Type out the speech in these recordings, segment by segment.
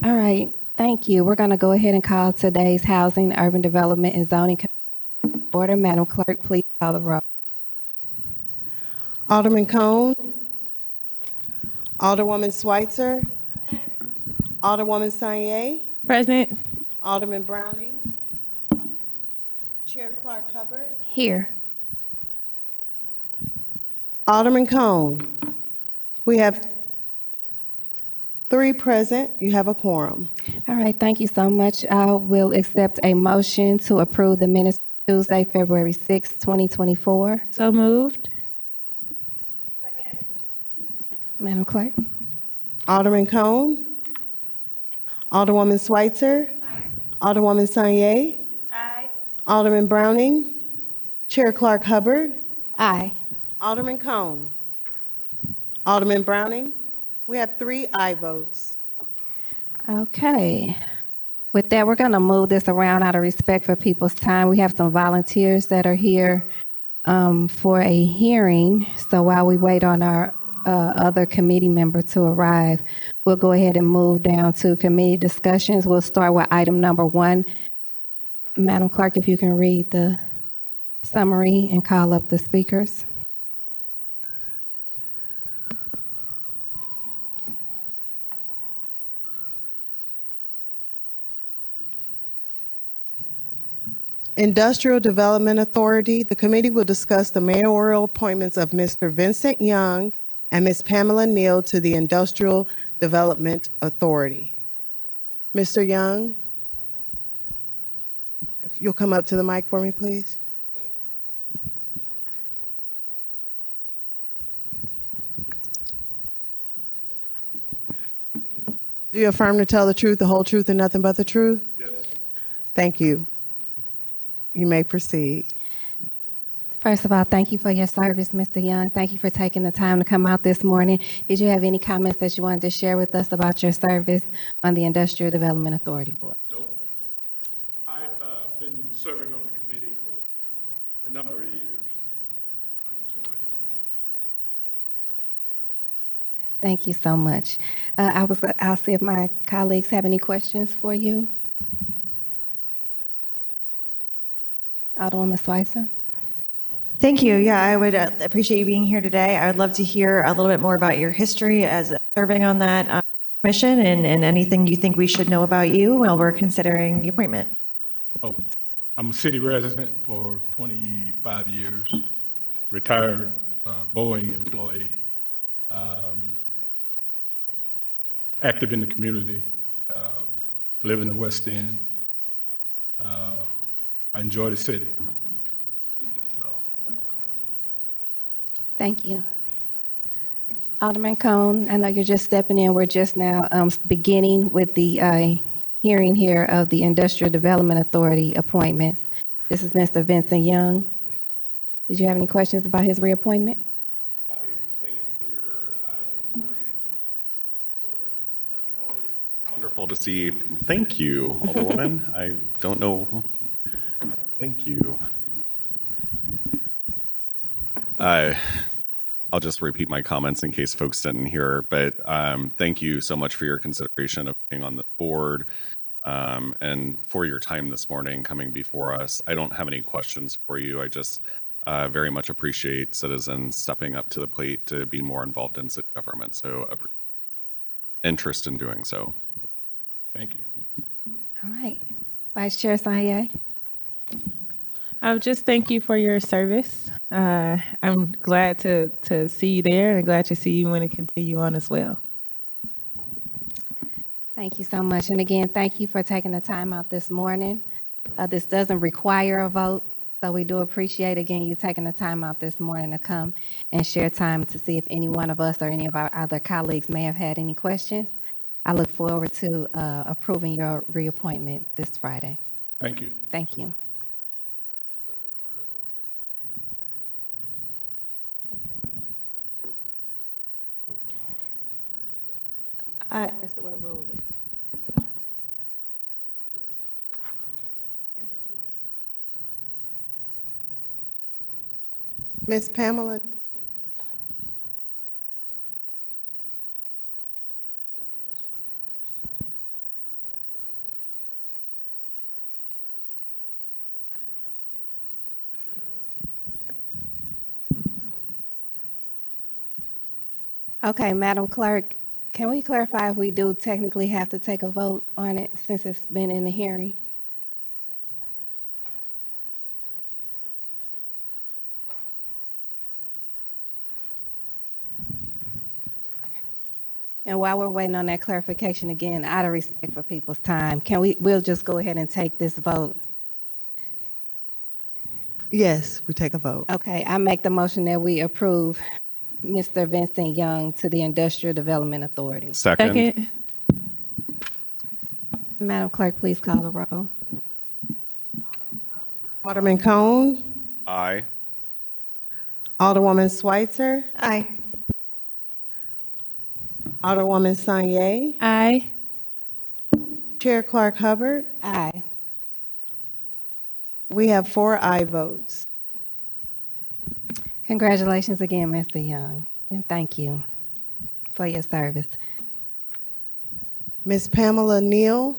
All right, thank you. We're going to go ahead and call today's Housing, Urban Development, and Zoning Committee order. Madam Clerk, please call the roll. Alderman Cone, Alderwoman Schweitzer, Alderwoman Sanye, Present. Alderman Browning, Chair Clark Hubbard, Here. Alderman Cone. We have 3 present. You have a quorum. All right, thank you so much. I will accept a motion to approve the minutes of Tuesday, February 6, 2024. So moved. Madam Clerk? Alderman Cone, Alderwoman Schweitzer, Alderwoman Sanye, Alderman Browning, Chair Clark Hubbard, Aye. Alderman Cone, Alderman Browning. We have 3 aye votes. Okay. With that, we're going to move this around out of respect for people's time. We have some volunteers that are here for a hearing. So while we wait on our other committee member to arrive, we'll go ahead and move down to committee discussions. We'll start with item number 1. Madam Clerk, if you can read the summary and call up the speakers. Industrial Development Authority, the committee will discuss the mayoral appointments of Mr. Vincent Young and Ms. Pamela Neal to the Industrial Development Authority. Mr. Young, if you'll come up to the mic for me, please. Do you affirm to tell the truth, the whole truth, and nothing but the truth? Yes. Thank you. You may proceed. First of all, thank you for your service, Mr. Young. Thank you for taking the time to come out this morning. Did you have any comments that you wanted to share with us about your service on the Industrial Development Authority Board? Nope. I've been serving on the committee for a number of years. I enjoy it. Thank you so much. I'll see if my colleagues have any questions for you. Alderwoman Schweitzer. Thank you. Yeah, I would appreciate you being here today. I would love to hear a little bit more about your history as serving on that commission and anything you think we should know about you while we're considering the appointment. Oh, I'm a city resident for 25 years, retired Boeing employee, active in the community, live in the West End. I enjoy the city. Thank you. Alderman Cone, I know you're just stepping in. We're just now beginning with the hearing here of the Industrial Development Authority appointments. This is Mr. Vincent Young. Did you have any questions about his reappointment? Thank you for your consideration. It's always wonderful to see. Thank you, Alderwoman. I don't know. Thank you. I'll just repeat my comments in case folks didn't hear, but thank you so much for your consideration of being on the board and for your time this morning coming before us. I don't have any questions for you. I just very much appreciate citizens stepping up to the plate to be more involved in city government. So appreciate interest in doing so. Thank you. All right. Vice Chair Sanye. Just thank you for your service. I'm glad to see you there and glad to see you want to continue on as well. Thank you so much. And again, thank you for taking the time out this morning. This doesn't require a vote, so we do appreciate, again, you taking the time out this morning to come and share time to see if any one of us or any of our other colleagues may have had any questions. I look forward to approving your reappointment this Friday. Thank you. Thank you. What rule is it? Ms. Pamela. Okay, Madam Clerk, can we clarify if we do technically have to take a vote on it since it's been in the hearing? And while we're waiting on that clarification again, out of respect for people's time, we'll just go ahead and take this vote. Yes, we take a vote. Okay, I make the motion that we approve Mr. Vincent Young to the Industrial Development Authority. Second. Second. Madam Clerk, please call the roll. Alderman Cone, Aye. Alderwoman Schweitzer, Aye. Alderwoman Sanye, Aye. Chair Clark Hubbard. Aye. We have 4 aye votes. Congratulations again, Mr. Young, and thank you for your service. Ms. Pamela Neal.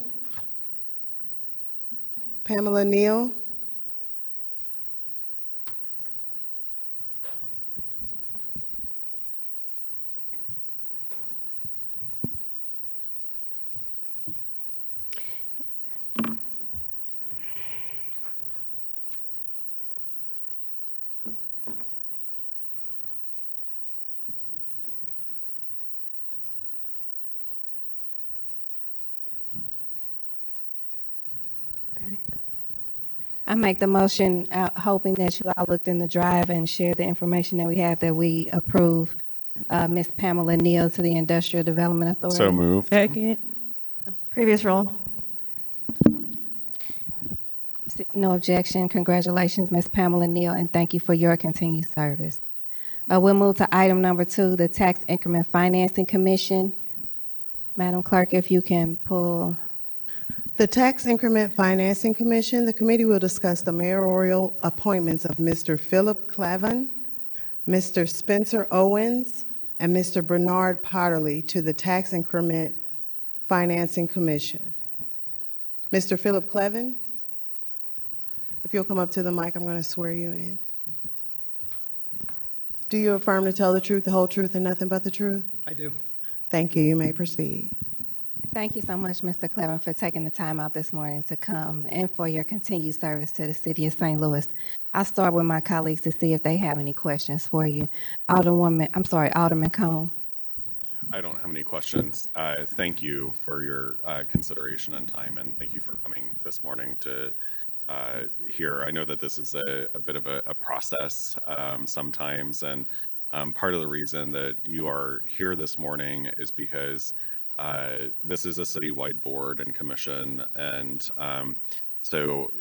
Pamela Neal. Okay. I make the motion, hoping that you all looked in the drive and shared the information that we have, that we approve Ms. Pamela Neal to the Industrial Development Authority. So moved. Second. Previous roll. No objection. Congratulations, Ms. Pamela Neal, and thank you for your continued service. We'll move to item number 2, the Tax Increment Financing Commission. Madam Clerk, if you can pull. The Tax Increment Financing Commission, the committee will discuss the mayoral appointments of Mr. Philip Clavin, Mr. Spencer Owens, and Mr. Bernard Potterly to the Tax Increment Financing Commission. Mr. Philip Clavin, if you'll come up to the mic, I'm going to swear you in. Do you affirm to tell the truth, the whole truth, and nothing but the truth? I do. Thank you. You may proceed. Thank you so much, Mr. Clevin, for taking the time out this morning to come and for your continued service to the city of St. Louis. I'll start with my colleagues to see if they have any questions for you. Alderman Cone. I don't have any questions. Thank you for your consideration and time, and thank you for coming this morning to hear. I know that this is a bit of a process sometimes, and part of the reason that you are here this morning is because this is a citywide board and commission, and so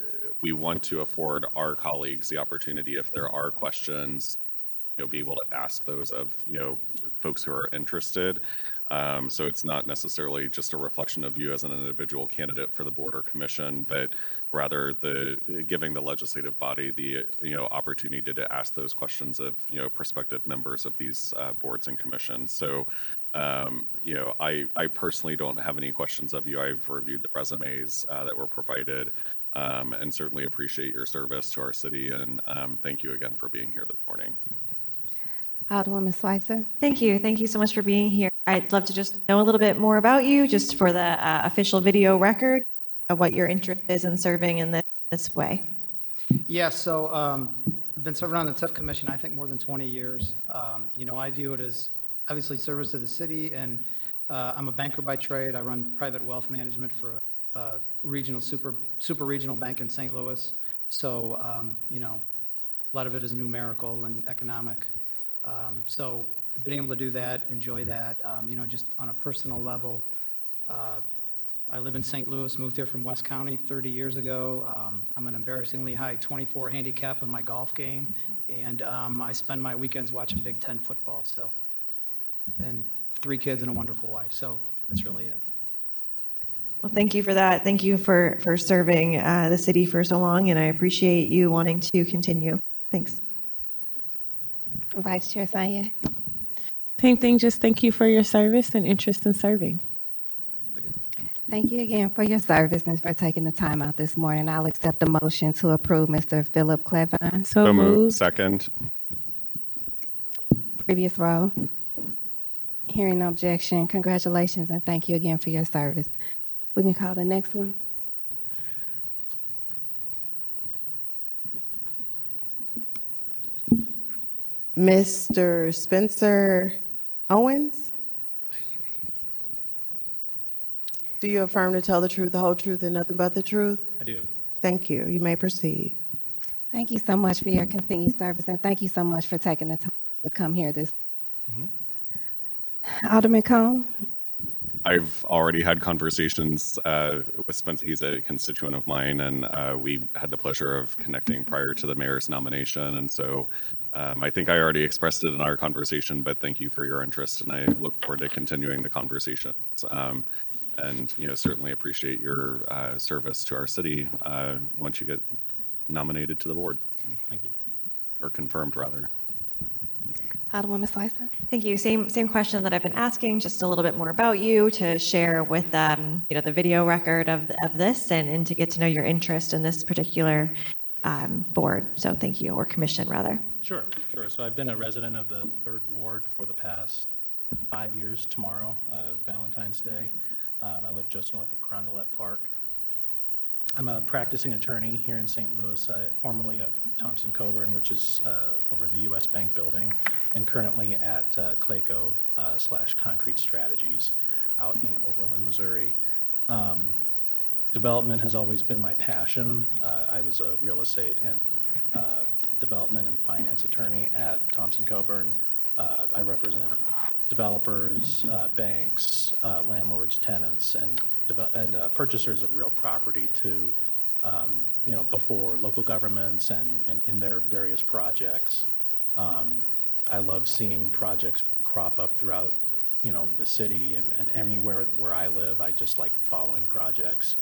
we want to afford our colleagues the opportunity, if there are questions, be able to ask those of folks who are interested. So it's not necessarily just a reflection of you as an individual candidate for the board or commission, but rather giving the legislative body the opportunity to ask those questions of prospective members of these boards and commissions. So I personally don't have any questions of you. I've reviewed the resumes that were provided, and certainly appreciate your service to our city, and thank you again for being here this morning. Alderwoman Schweitzer. Thank you. Thank you so much for being here. I'd love to just know a little bit more about you, just for the official video record, of what your interest is in serving in this way. Yeah, so I've been serving on the TIF Commission, I think, more than 20 years. I view it as obviously service to the city, and I'm a banker by trade. I run private wealth management for a regional, super regional bank in St. Louis. So, a lot of it is numerical and economic. So being able to do that, enjoy that, just on a personal level. I live in St. Louis, moved here from West County 30 years ago. I'm an embarrassingly high 24 handicap in my golf game, and I spend my weekends watching Big Ten football. So, and 3 kids and a wonderful wife. So that's really it. Well, thank you for that. Thank you for serving the city for so long, and I appreciate you wanting to continue. Thanks. Vice Chair Sanye. Same thing, just thank you for your service and interest in serving. Very good. Thank you again for your service and for taking the time out this morning. I'll accept a motion to approve Mr. Philip Clevin. So moved. Second. Previous row. Hearing no objection, congratulations and thank you again for your service. We can call the next one. Mr. Spencer Owens? Do you affirm to tell the truth, the whole truth, and nothing but the truth? I do. Thank you. You may proceed. Thank you so much for your continued service, and thank you so much for taking the time to come here this. Alderman Cone? I've already had conversations with Spencer. He's a constituent of mine, and we had the pleasure of connecting prior to the mayor's nomination. And so I think I already expressed it in our conversation, but thank you for your interest, and I look forward to continuing the conversations. And certainly appreciate your service to our city once you get nominated to the board. Thank you. Or confirmed, rather. Alderwoman Slicer? Thank you. Same question that I've been asking, just a little bit more about you to share with the video record of this and to get to know your interest in this particular board. So thank you, or commission rather. Sure. So I've been a resident of the 3rd Ward for the past 5 years tomorrow, Valentine's Day. I live just north of Carondelet Park. I'm a practicing attorney here in St. Louis, formerly of Thompson Coburn, which is over in the U.S. Bank building, and currently at Clayco / Concrete Strategies out in Overland, Missouri. Development has always been my passion. I was a real estate and development and finance attorney at Thompson Coburn. I represented developers, banks, landlords, tenants, and purchasers of real property to, before local governments and in their various projects. I love seeing projects crop up throughout, the city and anywhere where I live. I just like following projects.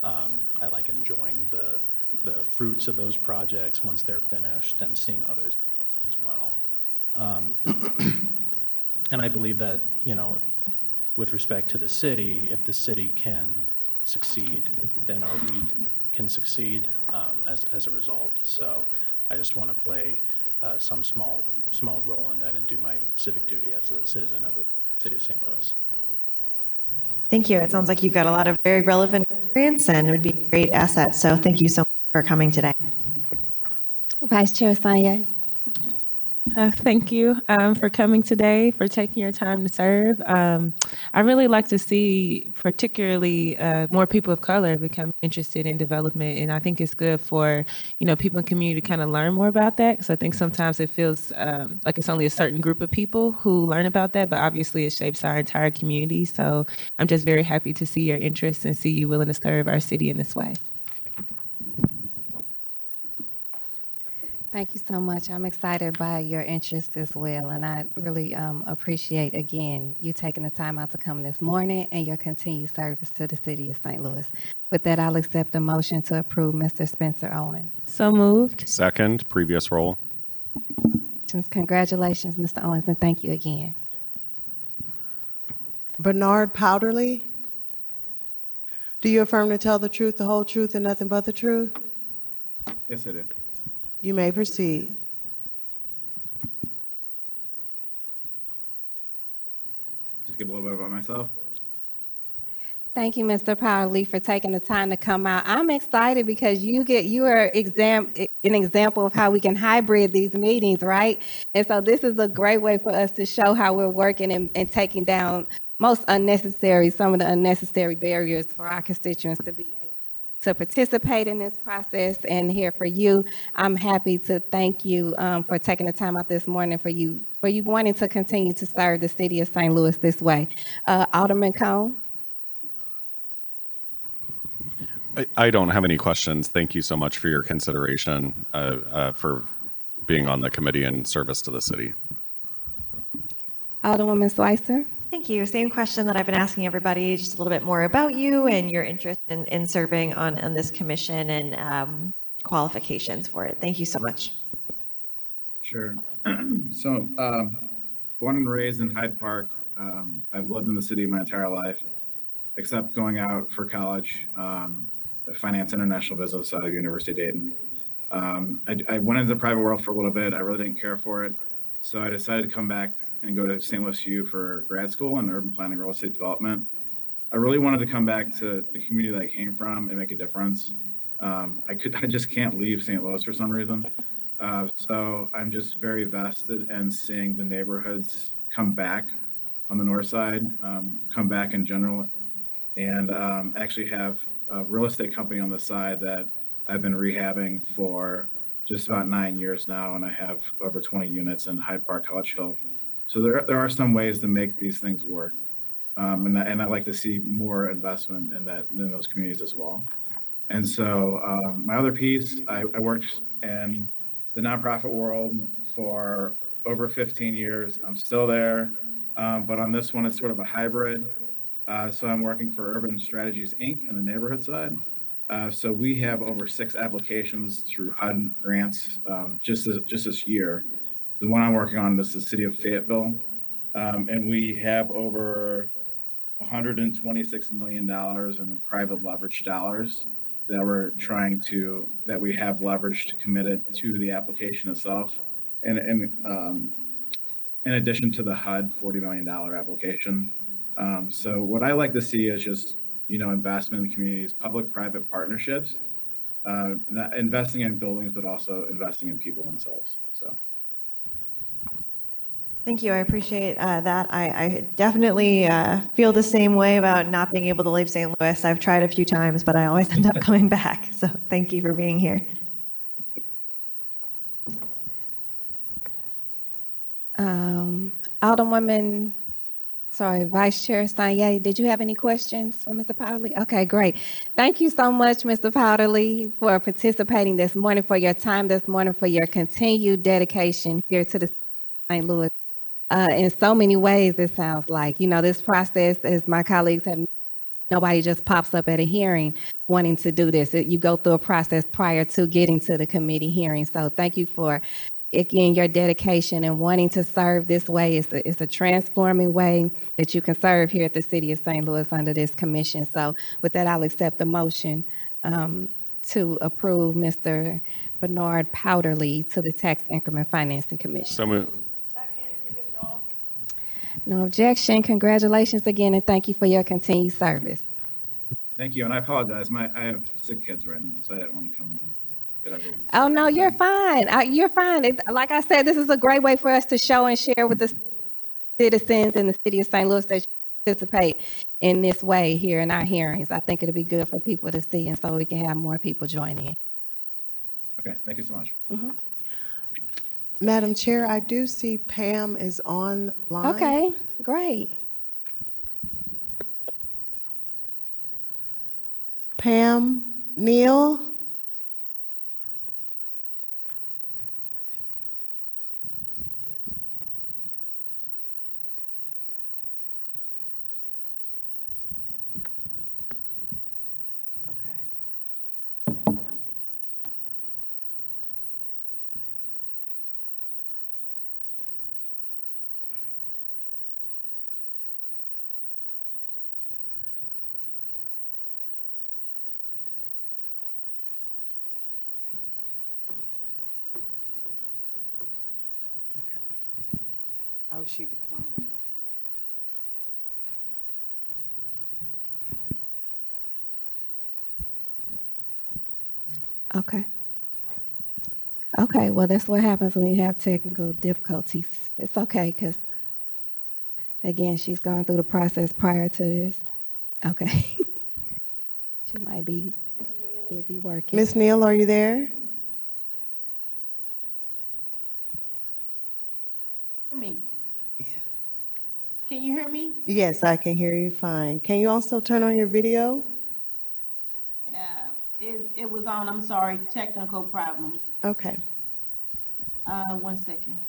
I like enjoying the fruits of those projects once they're finished and seeing others as well. And I believe that, with respect to the city, if the city can succeed, then our region can succeed as a result. So I just want to play some small role in that and do my civic duty as a citizen of the city of St. Louis. Thank you. It sounds like you've got a lot of very relevant experience and it would be a great asset. So thank you so much for coming today. Vice Chair Sanye? Thank you for coming today, for taking your time to serve. I really like to see particularly more people of color become interested in development. And I think it's good for, people in the community to kind of learn more about that. Because I think sometimes it feels like it's only a certain group of people who learn about that, but obviously it shapes our entire community. So I'm just very happy to see your interest and see you willing to serve our city in this way. Thank you so much. I'm excited by your interest as well, and I really appreciate, again, you taking the time out to come this morning and your continued service to the city of St. Louis. With that, I'll accept a motion to approve Mr. Spencer Owens. So moved. Second, previous role. Congratulations, Mr. Owens, and thank you again. Bernard Powderly? Do you affirm to tell the truth, the whole truth, and nothing but the truth? Yes, I do. You may proceed. Just give a little bit about myself. Thank you, Mr. Powderly, for taking the time to come out. I'm excited because you are an example of how we can hybrid these meetings, right? And so this is a great way for us to show how we're working and taking down some of the unnecessary barriers for our constituents to be able to participate in this process. And here for you, I'm happy to thank you for taking the time out this morning for you wanting to continue to serve the city of St. Louis this way. Alderman Cone? I don't have any questions. Thank you so much for your consideration, for being on the committee and service to the city. Alderwoman Slicer? Thank you. Same question that I've been asking everybody, just a little bit more about you and your interest in serving on this commission and qualifications for it. Thank you so much. Sure. So, born and raised in Hyde Park. I've lived in the city my entire life, except going out for college, finance international business out of University of Dayton. I went into the private world for a little bit. I really didn't care for it. So I decided to come back and go to St. Louis U for grad school in urban planning, real estate development. I really wanted to come back to the community that I came from and make a difference. I just can't leave St. Louis for some reason. So I'm just very vested in seeing the neighborhoods come back on the north side, come back in general, and actually have a real estate company on the side that I've been rehabbing for just about 9 years now, and I have over 20 units in Hyde Park, College Hill. So there are some ways to make these things work. And I like to see more investment in those communities as well. And so my other piece, I worked in the nonprofit world for over 15 years. I'm still there, but on this one, it's sort of a hybrid. So I'm working for Urban Strategies, Inc. in the neighborhood side. So we have over 6 applications through HUD grants just this year. The one I'm working on is the city of Fayetteville. And we have over $126 million in private leverage dollars that we have leveraged committed to the application itself. And in addition to the HUD $40 million application. So what I like to see is just, investment in the communities, public-private partnerships, not investing in buildings, but also investing in people themselves. So. Thank you. I appreciate that. I definitely feel the same way about not being able to leave St. Louis. I've tried a few times, but I always end up coming back. So thank you for being here. Alderwoman, Vice Chair Sanye, did you have any questions for Mr. Powderly? Okay, great. Thank you so much, Mr. Powderly, for participating this morning, for your time this morning, for your continued dedication here to the city of St. Louis. In so many ways, it sounds like, this process, as my colleagues have mentioned, nobody just pops up at a hearing wanting to do this. You go through a process prior to getting to the committee hearing. So thank you for, again, your dedication and wanting to serve this way. It's a transforming way that you can serve here at the city of St. Louis under this commission. So with that, I'll accept the motion to approve Mr. Bernard Powderly to the Tax Increment Financing Commission. So moved. No objection. Congratulations again, and thank you for your continued service. Thank you, and I apologize. I have sick kids right now, so I didn't want to come in and get everyone. Oh, no, you're fine. You're fine. Like I said, this is a great way for us to show and share with the citizens in the city of St. Louis that you participate in this way here in our hearings. I think it'll be good for people to see, and so we can have more people join in. Okay, thank you so much. Mm-hmm. Madam Chair, I do see Pam is online. Okay, great. Pam Neal? Oh, she declined. Okay. Okay, well, that's what happens when you have technical difficulties. It's okay, because, again, she's gone through the process prior to this. Okay. She might be busy working. Ms. Neal, are you there? Me. Can you hear me? Yes, I can hear you fine. Can you also turn on your video? It was on, I'm sorry, technical problems. Okay. 1 second.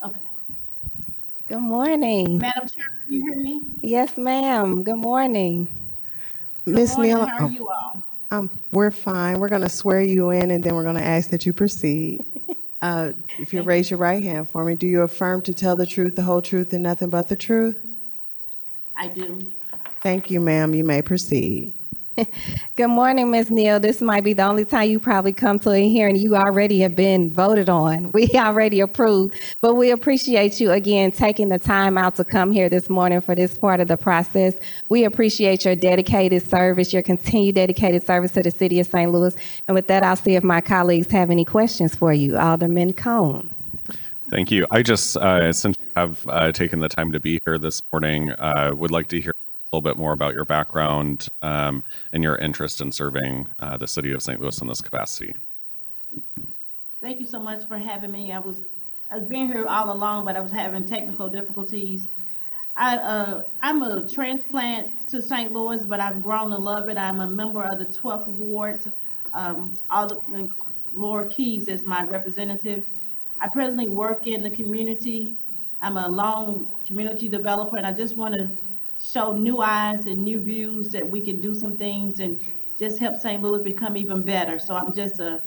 Okay. Good morning. Madam Chair, can you hear me? Yes, ma'am. Good morning. Ms. Good morning. Neal, How are you all? we're fine. We're going to swear you in, and then we're going to ask that you proceed. If you raise your right hand for me, do you affirm to tell the truth, the whole truth, and nothing but the truth? I do. Thank you, ma'am. You may proceed. Good morning, Ms. Neal. This might be the only time you probably come to a hearing. You already have been voted on. We already approved, but we appreciate you again taking the time out to come here this morning for this part of the process. We appreciate your dedicated service, your continued dedicated service to the city of St. Louis. And with that, I'll see if my colleagues have any questions for you. Alderman Cone. Thank you. I just, since you have taken the time to be here this morning, would like to hear a little bit more about your background and your interest in serving the city of St. Louis in this capacity. Thank you so much for having me. I was being here all along, but I was having technical difficulties. I'm a transplant to St. Louis, but I've grown to love it. I'm a member of the 12th Ward. Alderman Laura Keys is my representative. I presently work in the community. I'm a lone community developer, and I just want to show new eyes and new views that we can do some things and just help St. Louis become even better. So I'm just a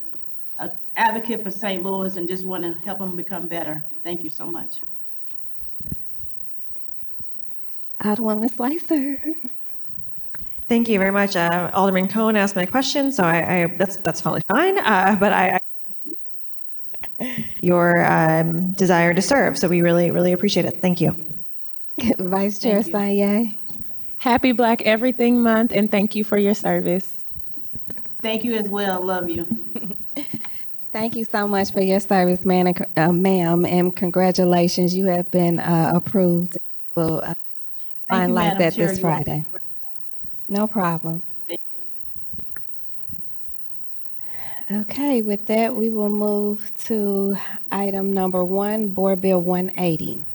advocate for St. Louis and just want to help them become better. Thank you so much. Alderwoman Slicer. Thank you very much. Alderman Cone asked my question, so that's totally fine. But I your desire to serve, so we really appreciate it. Thank you. Vice Chair Saye. Happy Black Everything Month, and thank you for your service. Thank you as well. Love you. Thank you so much for your service, ma'am, and congratulations. You have been approved. We'll finalize Madam that Chair. this Friday. No problem. Okay, with that, we will move to item number 1, Board Bill 180.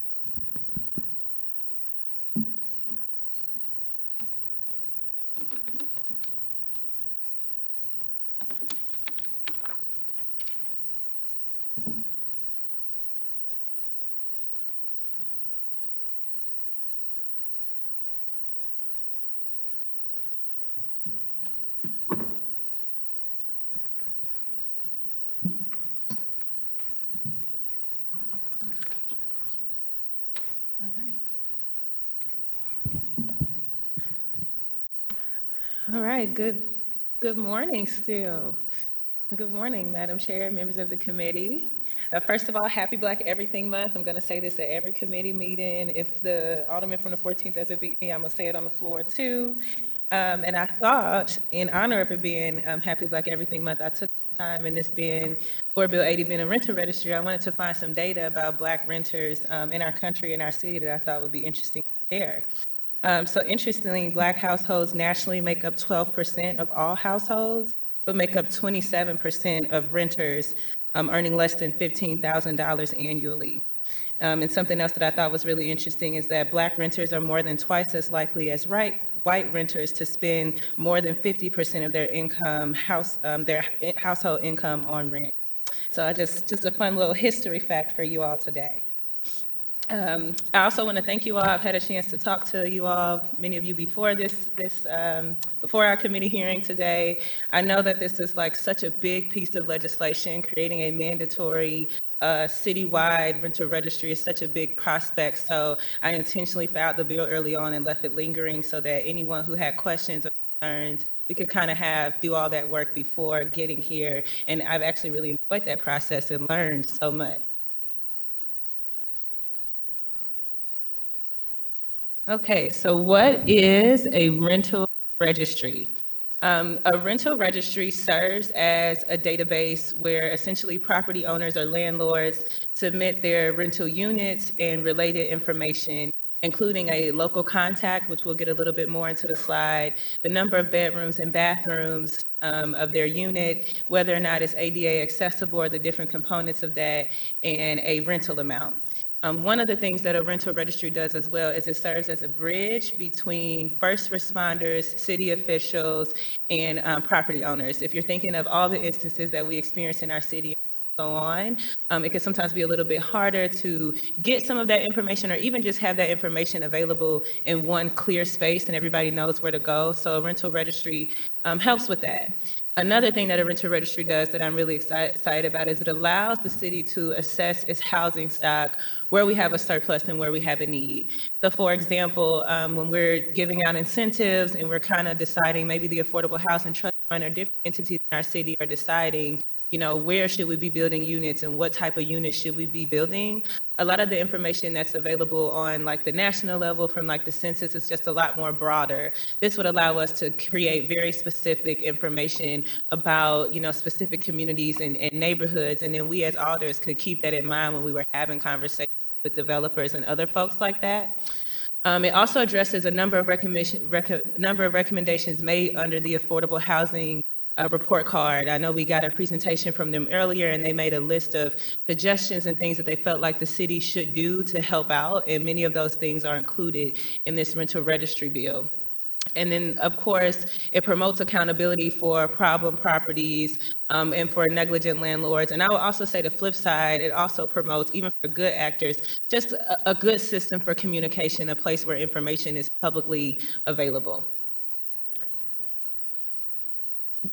All right, good morning still. Good morning, Madam Chair, members of the committee. First of all, happy Black Everything Month. I'm going to say this at every committee meeting. If the alderman from the 14th doesn't beat me, I'm going to say it on the floor too. And I thought, in honor of it being Happy Black Everything Month, I took time, and this being Board Bill 80 being a renter registry, I wanted to find some data about Black renters in our country, in our city, that I thought would be interesting to share. So interestingly, Black households nationally make up 12% of all households, but make up 27% of renters earning less than $15,000 annually. And something else that I thought was really interesting is that Black renters are more than twice as likely as white renters to spend more than 50% of their income, their household income on rent. So just a fun little history fact for you all today. I also want to thank you all. I've had a chance to talk to you all, many of you before before our committee hearing today. I know that this is like such a big piece of legislation. Creating a mandatory citywide renter registry is such a big prospect. So I intentionally filed the bill early on and left it lingering so that anyone who had questions or concerns, we could kind of do all that work before getting here. And I've actually really enjoyed that process and learned so much. Okay, so what is a rental registry? A rental registry serves as a database where essentially property owners or landlords submit their rental units and related information, including a local contact, which we'll get a little bit more into the slide, the number of bedrooms and bathrooms of their unit, whether or not it's ADA accessible or the different components of that, and a rental amount. One of the things that a rental registry does as well is it serves as a bridge between first responders, city officials, and property owners. If you're thinking of all the instances that we experience in our city, go on. It can sometimes be a little bit harder to get some of that information or even just have that information available in one clear space and everybody knows where to go. So a rental registry helps with that. Another thing that a rental registry does that I'm really excited about is it allows the city to assess its housing stock, where we have a surplus and where we have a need. So for example, when we're giving out incentives and we're kind of deciding, maybe the Affordable Housing Trust Fund or different entities in our city are deciding, you know, where should we be building units and what type of units should we be building? A lot of the information that's available on like the national level from like the census is just a lot more broader. This would allow us to create very specific information about, you know, specific communities and neighborhoods. And then we as alders could keep that in mind when we were having conversations with developers and other folks like that. It also addresses a number of recommendations made under the Affordable Housing report card. I know we got a presentation from them earlier and they made a list of suggestions and things that they felt like the city should do to help out. And many of those things are included in this rental registry bill. And then, of course, it promotes accountability for problem properties and for negligent landlords. And I would also say the flip side, it also promotes, even for good actors, just a good system for communication, a place where information is publicly available.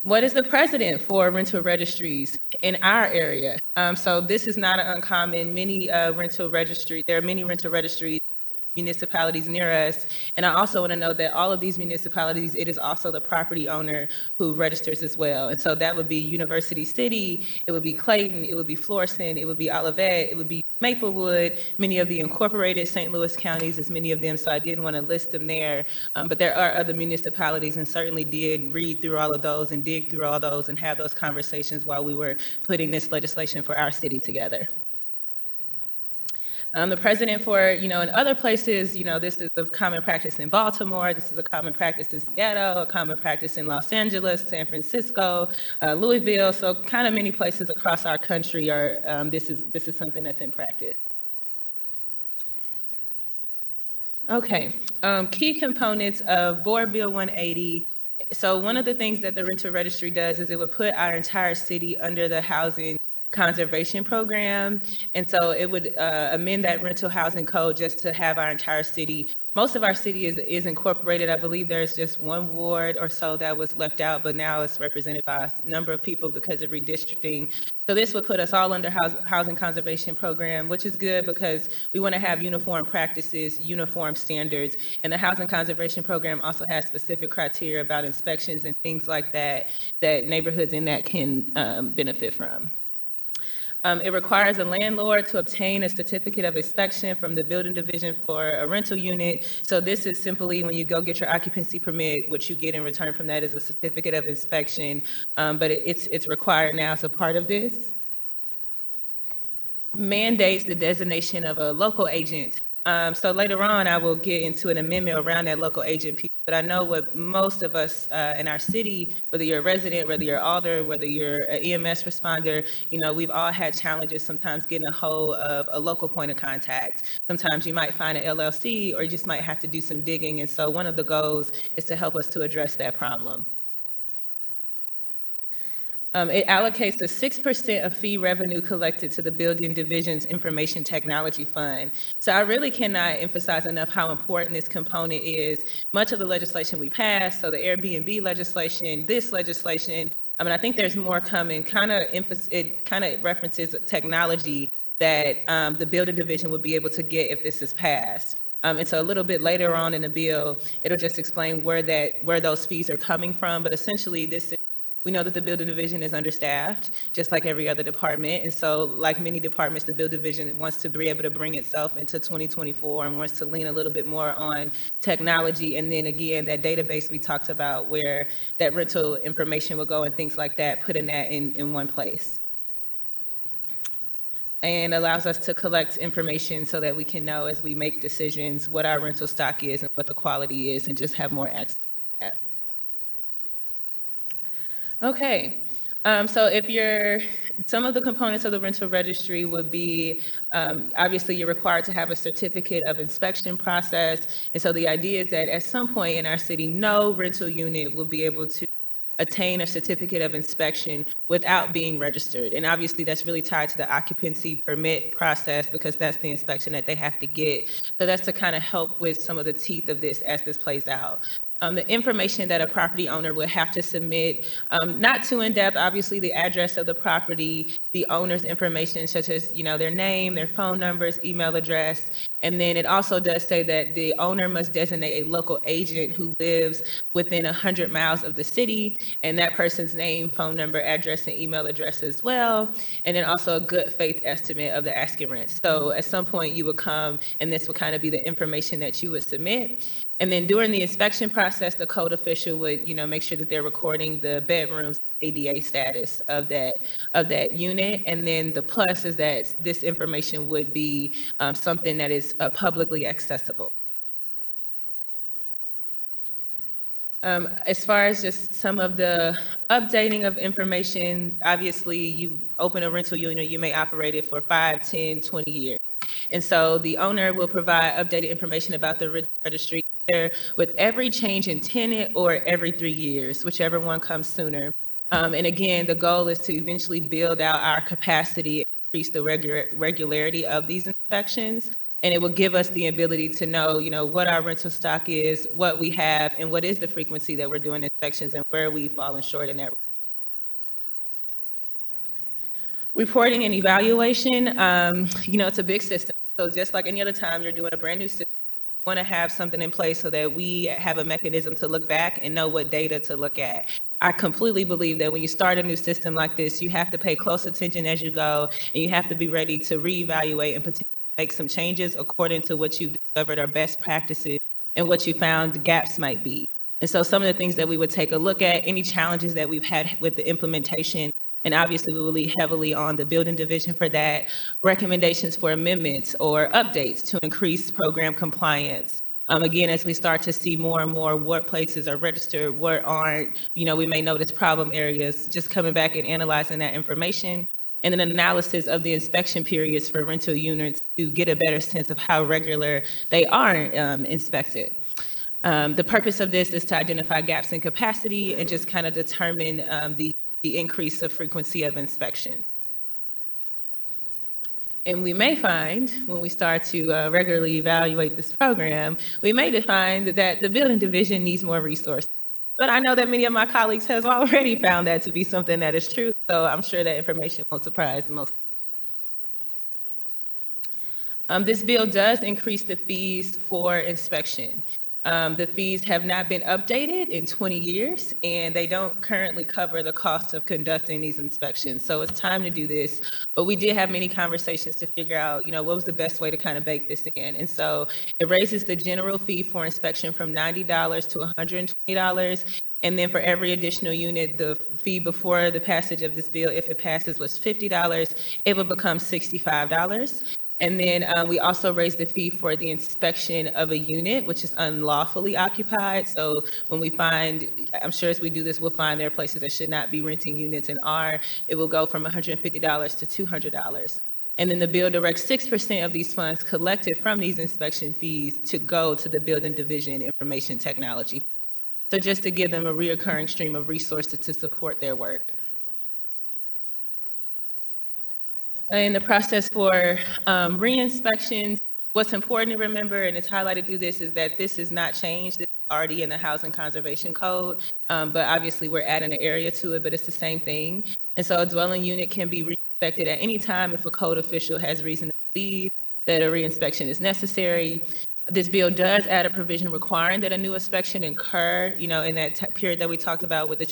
What is the precedent for rental registries in our area? So this is not uncommon. Many rental registries, there are many rental registries, municipalities near us. And I also want to note that all of these municipalities, it is also the property owner who registers as well. And so that would be University City, it would be Clayton, it would be Florissant, it would be Olivet, it would be Maplewood, many of the incorporated St. Louis counties, as many of them, so I didn't want to list them there. But there are other municipalities and certainly did read through all of those and dig through all those and have those conversations while we were putting this legislation for our city together. The president for, in other places, this is a common practice in Baltimore, this is a common practice in Seattle, a common practice in Los Angeles, San Francisco, Louisville, so kind of many places across our country are, this is something that's in practice. Okay, key components of Board Bill 180. So one of the things that the rental registry does is it would put our entire city under the housing conservation program. And so it would amend that rental housing code just to have our entire city. Most of our city is incorporated. I believe there's just one ward or so that was left out, but now it's represented by a number of people because of redistricting. So this would put us all under housing conservation program, which is good because we want to have uniform practices, uniform standards. And the housing conservation program also has specific criteria about inspections and things like that, that neighborhoods in that can benefit from. It requires a landlord to obtain a certificate of inspection from the building division for a rental unit. So this is simply when you go get your occupancy permit, what you get in return from that is a certificate of inspection, but it's required now as a part of this. Mandates the designation of a local agent. So later on, I will get into an amendment around that local agent piece, but I know what most of us in our city, whether you're a resident, whether you're alder, whether you're an EMS responder, we've all had challenges sometimes getting a hold of a local point of contact. Sometimes you might find an LLC or you just might have to do some digging. And so one of the goals is to help us to address that problem. It allocates a 6% of fee revenue collected to the building division's information technology fund. So I really cannot emphasize enough how important this component is. Much of the legislation we passed, so the Airbnb legislation, this legislation, I think there's more coming, it kind of references technology that the building division would be able to get if this is passed. And so a little bit later on in the bill, it'll just explain where those fees are coming from. But essentially, we know that the building division is understaffed, just like every other department. And so like many departments, the building division wants to be able to bring itself into 2024 and wants to lean a little bit more on technology. And then again, that database we talked about where that rental information will go and things like that, putting that in one place. And allows us to collect information so that we can know as we make decisions what our rental stock is and what the quality is and just have more access to that. Okay, so some of the components of the rental registry would be, obviously you're required to have a certificate of inspection process. And so the idea is that at some point in our city, no rental unit will be able to attain a certificate of inspection without being registered. And obviously that's really tied to the occupancy permit process because that's the inspection that they have to get. So that's to kind of help with some of the teeth of this as this plays out. The information that a property owner would have to submit, not too in-depth, obviously the address of the property, the owner's information such as, their name, their phone numbers, email address. And then it also does say that the owner must designate a local agent who lives within 100 miles of the city, and that person's name, phone number, address, and email address as well. And then also a good faith estimate of the asking rent. So at some point you would come and this would kind of be the information that you would submit. And then during the inspection process, the code official would, make sure that they're recording the bedrooms ADA status of that unit. And then the plus is that this information would be something that is publicly accessible. As far as just some of the updating of information, obviously you open a rental unit, you may operate it for 5, 10, 20 years. And so the owner will provide updated information about the rental registry with every change in tenant or every 3 years, whichever one comes sooner. And again, the goal is to eventually build out our capacity, increase the regularity of these inspections. And it will give us the ability to know, what our rental stock is, what we have, and what is the frequency that we're doing inspections and where we've fallen short in that. Reporting and evaluation, it's a big system. So just like any other time you're doing a brand new system, we want to have something in place so that we have a mechanism to look back and know what data to look at. I completely believe that when you start a new system like this, you have to pay close attention as you go, and you have to be ready to reevaluate and potentially make some changes according to what you've discovered are best practices and what you found gaps might be. And so some of the things that we would take a look at, any challenges that we've had with the implementation, and obviously we will lean heavily on the building division for that, recommendations for amendments or updates to increase program compliance. Again, as we start to see more and more what places are registered, what aren't, we may notice problem areas, just coming back and analyzing that information. And then an analysis of the inspection periods for rental units to get a better sense of how regular they are inspected. The purpose of this is to identify gaps in capacity and just kind of determine the increase of frequency of inspection. And we may find when we start to regularly evaluate this program, we may find that the building division needs more resources. But I know that many of my colleagues have already found that to be something that is true. So I'm sure that information won't surprise most. This bill does increase the fees for inspection. The fees have not been updated in 20 years, and they don't currently cover the cost of conducting these inspections. So it's time to do this. But we did have many conversations to figure out, what was the best way to kind of bake this in. And so it raises the general fee for inspection from $90 to $120. And then for every additional unit, the fee before the passage of this bill, if it passes, was $50. It would become $65. And then we also raised the fee for the inspection of a unit, which is unlawfully occupied. So when we find, I'm sure as we do this, we'll find there are places that should not be renting units in R. It will go from $150 to $200. And then the bill directs 6% of these funds collected from these inspection fees to go to the building division information technology. So just to give them a reoccurring stream of resources to support their work. In the process for re-inspections, what's important to remember, and it's highlighted through this, is that this is not changed. This is already in the Housing Conservation Code, but obviously we're adding an area to it, but it's the same thing. And so a dwelling unit can be re-inspected at any time if a code official has reason to believe that a re-inspection is necessary. This bill does add a provision requiring that a new inspection occur, in that period that we talked about with the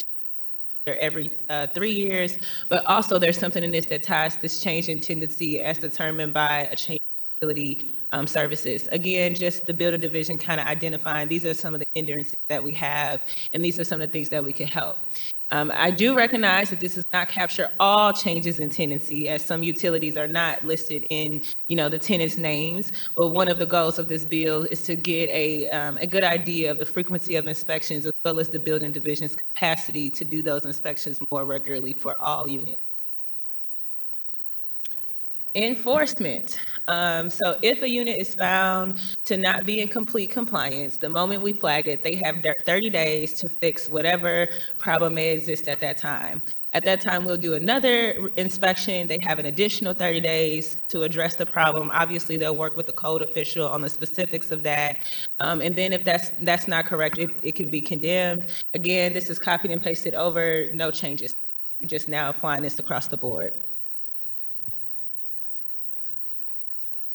every 3 years, but also there's something in this that ties this change in tendency as determined by a change in utility services. Again, just the builder division kind of identifying these are some of the hindrances that we have, and these are some of the things that we can help. I do recognize that this does not capture all changes in tenancy, as some utilities are not listed in, the tenants' names. But one of the goals of this bill is to get a good idea of the frequency of inspections, as well as the building division's capacity to do those inspections more regularly for all units. Enforcement. So if a unit is found to not be in complete compliance, the moment we flag it, they have 30 days to fix whatever problem may exist at that time. At that time, we'll do another inspection. They have an additional 30 days to address the problem. Obviously, they'll work with the code official on the specifics of that. And then if that's not correct, it can be condemned. Again, this is copied and pasted over, no changes. We're just now applying this across the board.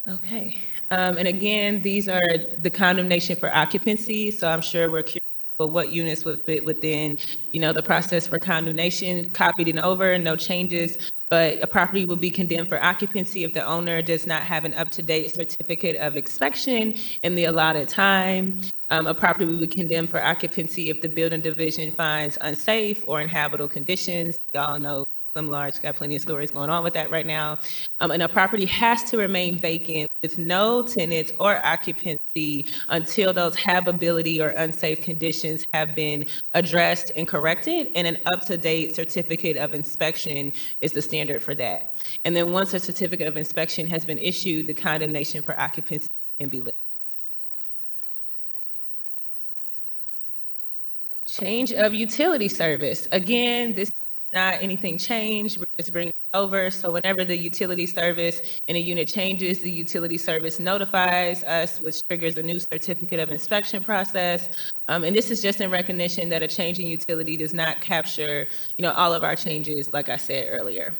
Okay, and again, these are the condemnation for occupancy. So I'm sure we're curious about what units would fit within, the process for condemnation, copied and over, no changes. But a property will be condemned for occupancy if the owner does not have an up-to-date certificate of inspection in the allotted time. A property will be condemned for occupancy if the building division finds unsafe or uninhabitable conditions. Y'all know Slim Large got plenty of stories going on with that right now. And a property has to remain vacant with no tenants or occupancy until those habitability or unsafe conditions have been addressed and corrected, and an up-to-date certificate of inspection is the standard for that. And then once a certificate of inspection has been issued, the condemnation for occupancy can be lifted. Change of utility service. Again, this not anything changed, we're just bringing it over. So whenever the utility service in a unit changes, the utility service notifies us, which triggers a new certificate of inspection process. And this is just in recognition that a change in utility does not capture, all of our changes, like I said earlier.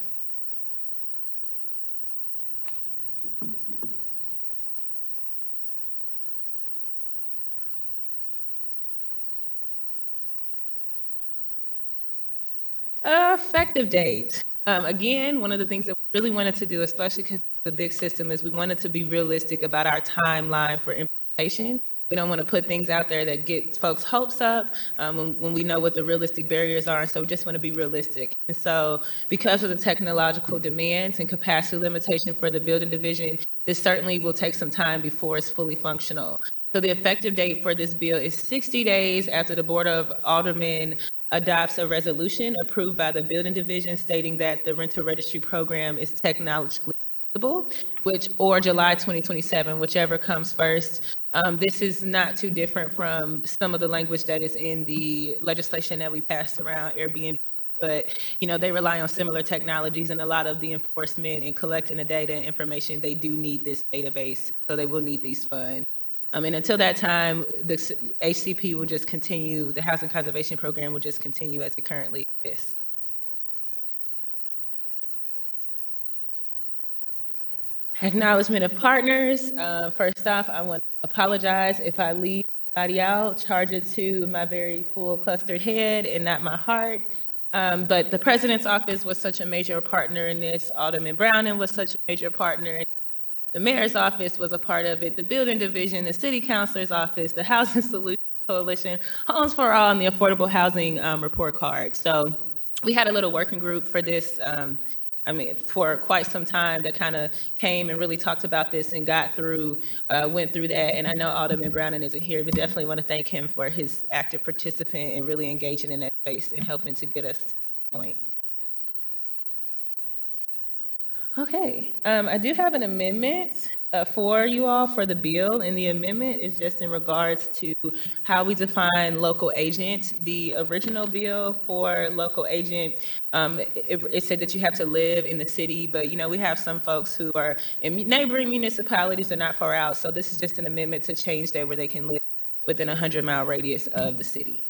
Effective date. Again, one of the things that we really wanted to do, especially because the big system, is we wanted to be realistic about our timeline for implementation. We don't want to put things out there that get folks' hopes up when we know what the realistic barriers are. And so we just want to be realistic. And so because of the technological demands and capacity limitation for the building division, this certainly will take some time before it's fully functional. So the effective date for this bill is 60 days after the Board of Aldermen adopts a resolution approved by the building division stating that the rental registry program is technologically feasible, or July 2027, whichever comes first. This is not too different from some of the language that is in the legislation that we passed around Airbnb, but they rely on similar technologies, and a lot of the enforcement and collecting the data and information, they do need this database, so they will need these funds. And until that time, the HCP will just continue, the Housing Conservation Program will just continue as it currently exists. Acknowledgement of partners. First off, I want to apologize if I leave anybody out, charge it to my very full clustered head and not my heart. But the President's Office was such a major partner in this. Alderman Browning was such a major partner. The Mayor's Office was a part of it. The Building Division, the City Councilor's Office, the Housing Solutions Coalition, Homes for All, and the Affordable Housing Report Card. So we had a little working group for this. For quite some time that kind of came and really talked about this and went through that. And I know Alderman Browning isn't here, but definitely want to thank him for his active participant and really engaging in that space and helping to get us to this point. Okay, I do have an amendment for you all for the bill, and the amendment is just in regards to how we define local agent. The original bill for local agent, it said that you have to live in the city, but we have some folks who are in neighboring municipalities or not far out, so this is just an amendment to change that where they can live within a 100-mile radius of the city.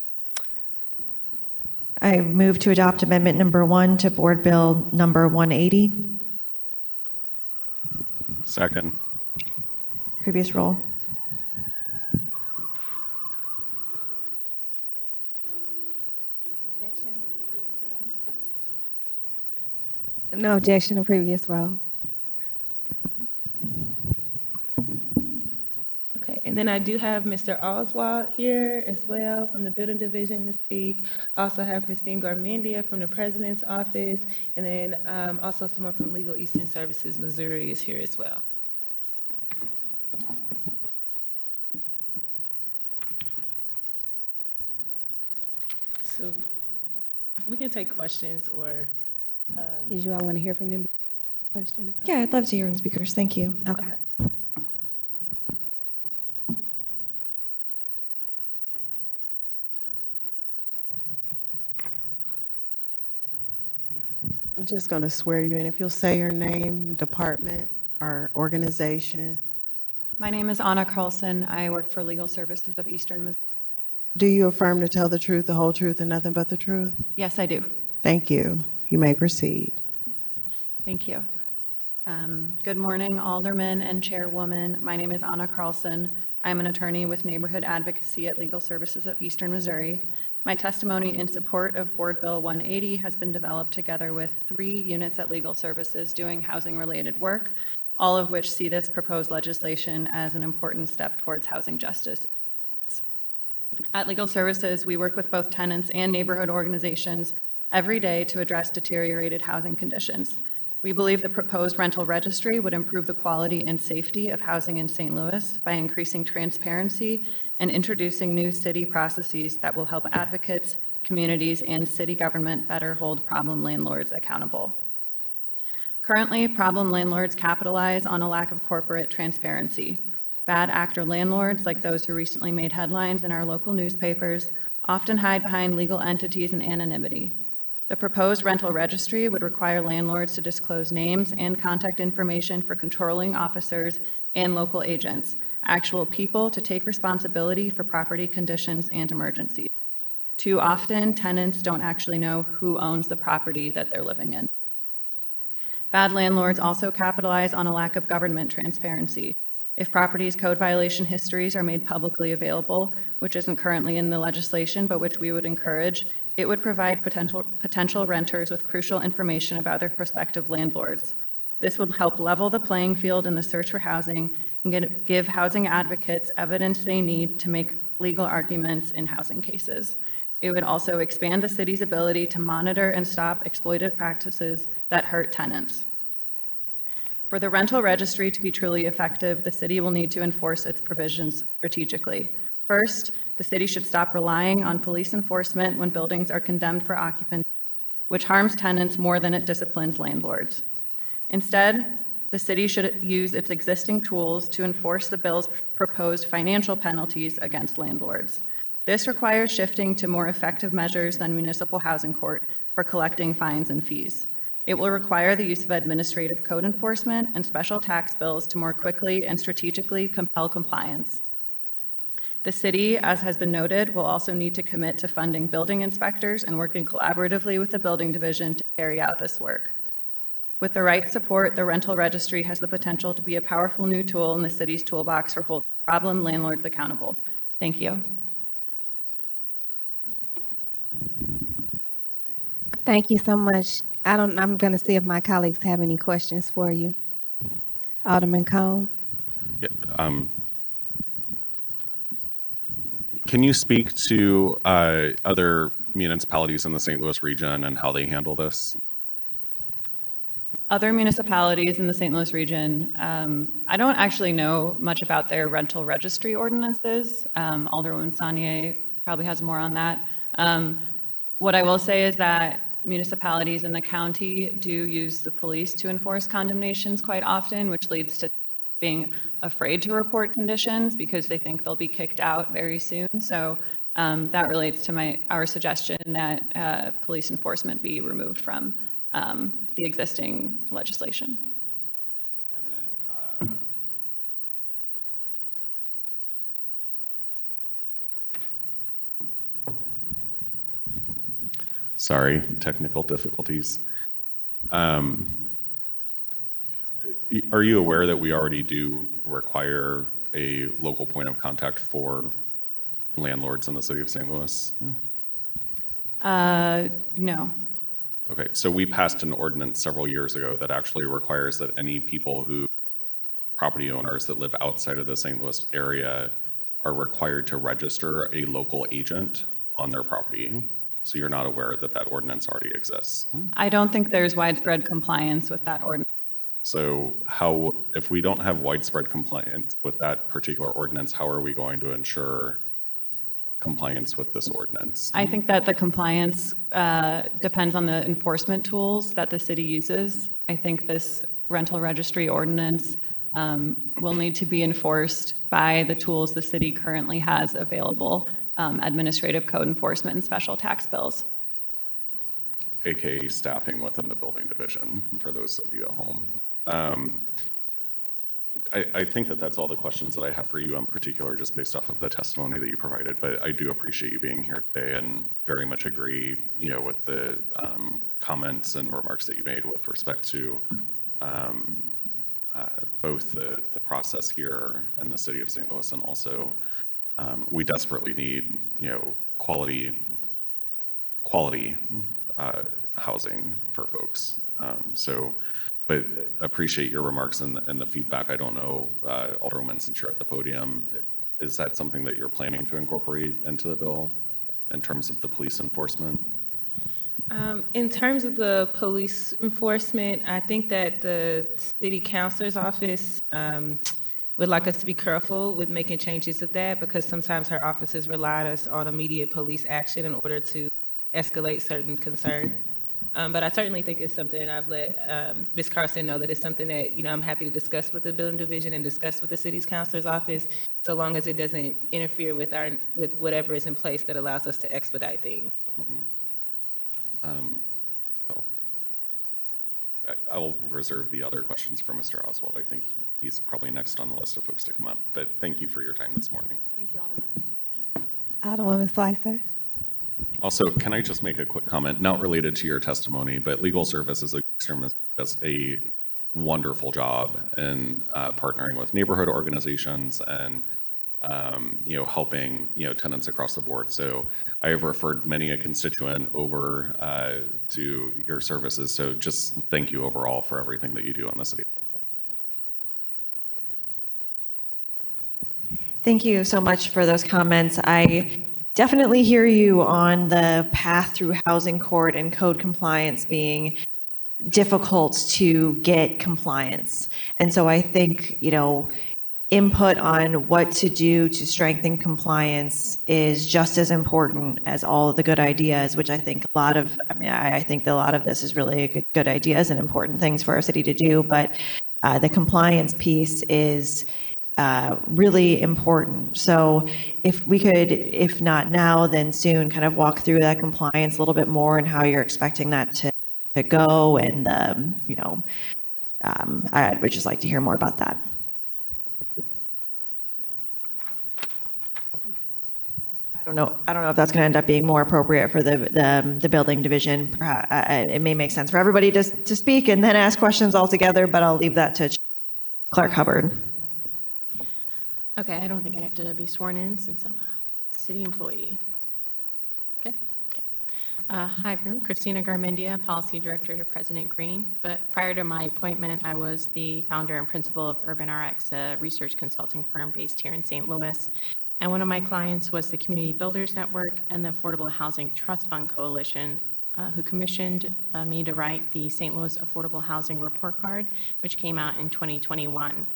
I move to adopt amendment number 1 to Board Bill number 180. Second. Previous roll. No objection to previous roll. Okay, and then I do have Mr. Oswald here as well from the Building Division to speak. Also have Christine Garmendia from the President's Office, and then also someone from Legal Eastern Services Missouri is here as well. So we can take questions or. Did you all want to hear from them? questions? Yeah, I'd love to hear from speakers. Thank you. Okay. I'm just going to swear you in. If you'll say your name, department, or organization. My name is Anna Carlson. I work for Legal Services of Eastern Missouri. Do you affirm to tell the truth, the whole truth, and nothing but the truth? Yes, I do. Thank you. You may proceed. Thank you. Good morning, Alderman and Chairwoman. My name is Anna Carlson. I'm an attorney with Neighborhood Advocacy at Legal Services of Eastern Missouri. My testimony in support of Board Bill 180 has been developed together with 3 units at Legal Services doing housing-related work, all of which see this proposed legislation as an important step towards housing justice. At Legal Services, we work with both tenants and neighborhood organizations every day to address deteriorated housing conditions. We believe the proposed rental registry would improve the quality and safety of housing in St. Louis by increasing transparency and introducing new city processes that will help advocates, communities, and city government better hold problem landlords accountable. Currently, problem landlords capitalize on a lack of corporate transparency. Bad actor landlords, like those who recently made headlines in our local newspapers, often hide behind legal entities and anonymity. The proposed rental registry would require landlords to disclose names and contact information for controlling officers and local agents, actual people to take responsibility for property conditions and emergencies. Too often, tenants don't actually know who owns the property that they're living in. Bad landlords also capitalize on a lack of government transparency. If properties' code violation histories are made publicly available, which isn't currently in the legislation, but which we would encourage, it would provide potential renters with crucial information about their prospective landlords. This would help level the playing field in the search for housing and give housing advocates evidence they need to make legal arguments in housing cases. It would also expand the city's ability to monitor and stop exploitive practices that hurt tenants. For the rental registry to be truly effective, the city will need to enforce its provisions strategically. First, the city should stop relying on police enforcement when buildings are condemned for occupancy, which harms tenants more than it disciplines landlords. Instead, the city should use its existing tools to enforce the bill's proposed financial penalties against landlords. This requires shifting to more effective measures than municipal housing court for collecting fines and fees. It will require the use of administrative code enforcement and special tax bills to more quickly and strategically compel compliance. The city, as has been noted, will also need to commit to funding building inspectors and working collaboratively with the building division to carry out this work. With the right support, the rental registry has the potential to be a powerful new tool in the city's toolbox for holding problem landlords accountable. Thank you. Thank you so much. I'm going to see if my colleagues have any questions for you. Alderman Cone. Yeah, can you speak to other municipalities in the St. Louis region and how they handle this? Other municipalities in the St. Louis region, I don't actually know much about their rental registry ordinances. Alderwoman Saunier probably has more on that. What I will say is that municipalities in the county do use the police to enforce condemnations quite often, which leads to being afraid to report conditions because they think they'll be kicked out very soon. So that relates to our suggestion that police enforcement be removed from the existing legislation. And then, sorry, technical difficulties. Are you aware that we already do require a local point of contact for landlords in the city of St. Louis? No. Okay, so we passed an ordinance several years ago that actually requires that any property owners that live outside of the St. Louis area are required to register a local agent on their property. So you're not aware that that ordinance already exists? I don't think there's widespread compliance with that ordinance. So if we don't have widespread compliance with that particular ordinance, how are we going to ensure compliance with this ordinance? I think that the compliance depends on the enforcement tools that the city uses. I think this rental registry ordinance will need to be enforced by the tools the city currently has available, administrative code enforcement and special tax bills. AKA staffing within the building division, for those of you at home. I think that that's all the questions that I have for you in particular, just based off of the testimony that you provided, but I do appreciate you being here today and very much agree, with the comments and remarks that you made with respect to both the process here in the city of St. Louis, and also we desperately need, quality housing for folks. But appreciate your remarks and the feedback. I don't know, Alderwoman, since you're at the podium, is that something that you're planning to incorporate into the bill in terms of the police enforcement? In terms of the police enforcement, I think that the city councilor's office would like us to be careful with making changes of that, because sometimes her offices rely us on immediate police action in order to escalate certain concerns. But I certainly think it's something I've let Ms. Carson know that it's something that, I'm happy to discuss with the building division and discuss with the city's councilor's office, so long as it doesn't interfere with whatever is in place that allows us to expedite things. I'll reserve the other questions for Mr. Oswald. I think he's probably next on the list of folks to come up, but thank you for your time this morning. Thank you, Alderman. Alderwoman Slicer. Also, can I just make a quick comment, not related to your testimony, but Legal Services of Eastern Missouri does a wonderful job in partnering with neighborhood organizations and helping tenants across the board. So I have referred many a constituent over to your services. So just thank you overall for everything that you do in the city. Thank you so much for those comments. I definitely hear you on the path through housing court and code compliance being difficult to get compliance. And so I think, input on what to do to strengthen compliance is just as important as all of the good ideas, which I think I think a lot of this is really good ideas and important things for our city to do. But the compliance piece is really important. So if we could, if not now, then soon, kind of walk through that compliance a little bit more and how you're expecting that to go. And, I would just like to hear more about that. I don't know if that's going to end up being more appropriate for the building division. Perhaps, it may make sense for everybody to speak and then ask questions all together, but I'll leave that to Clerk Hubbard. Okay, I don't think I have to be sworn in since I'm a city employee. Okay. Hi, everyone. Christina Garmendia, Policy Director to President Green. But prior to my appointment, I was the founder and principal of UrbanRx, a research consulting firm based here in St. Louis. And one of my clients was the Community Builders Network and the Affordable Housing Trust Fund Coalition, who commissioned me to write the St. Louis Affordable Housing Report Card, which came out in 2021.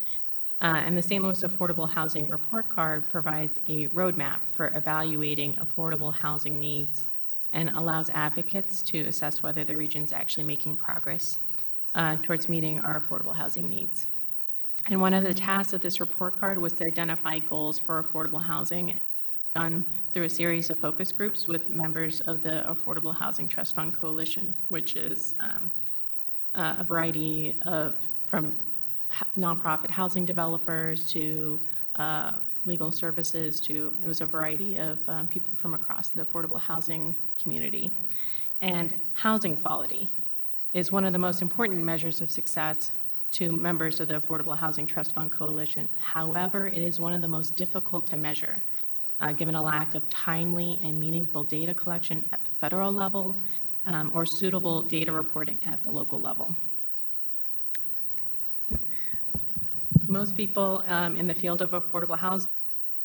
And the St. Louis Affordable Housing Report Card provides a roadmap for evaluating affordable housing needs and allows advocates to assess whether the region's actually making progress towards meeting our affordable housing needs. And one of the tasks of this report card was to identify goals for affordable housing, done through a series of focus groups with members of the Affordable Housing Trust Fund Coalition, which is a variety of, from nonprofit housing developers to legal services to, it was a variety of people from across the affordable housing community. And housing quality is one of the most important measures of success to members of the Affordable Housing Trust Fund Coalition. However, it is one of the most difficult to measure, given a lack of timely and meaningful data collection at the federal level or suitable data reporting at the local level. Most people in the field of affordable housing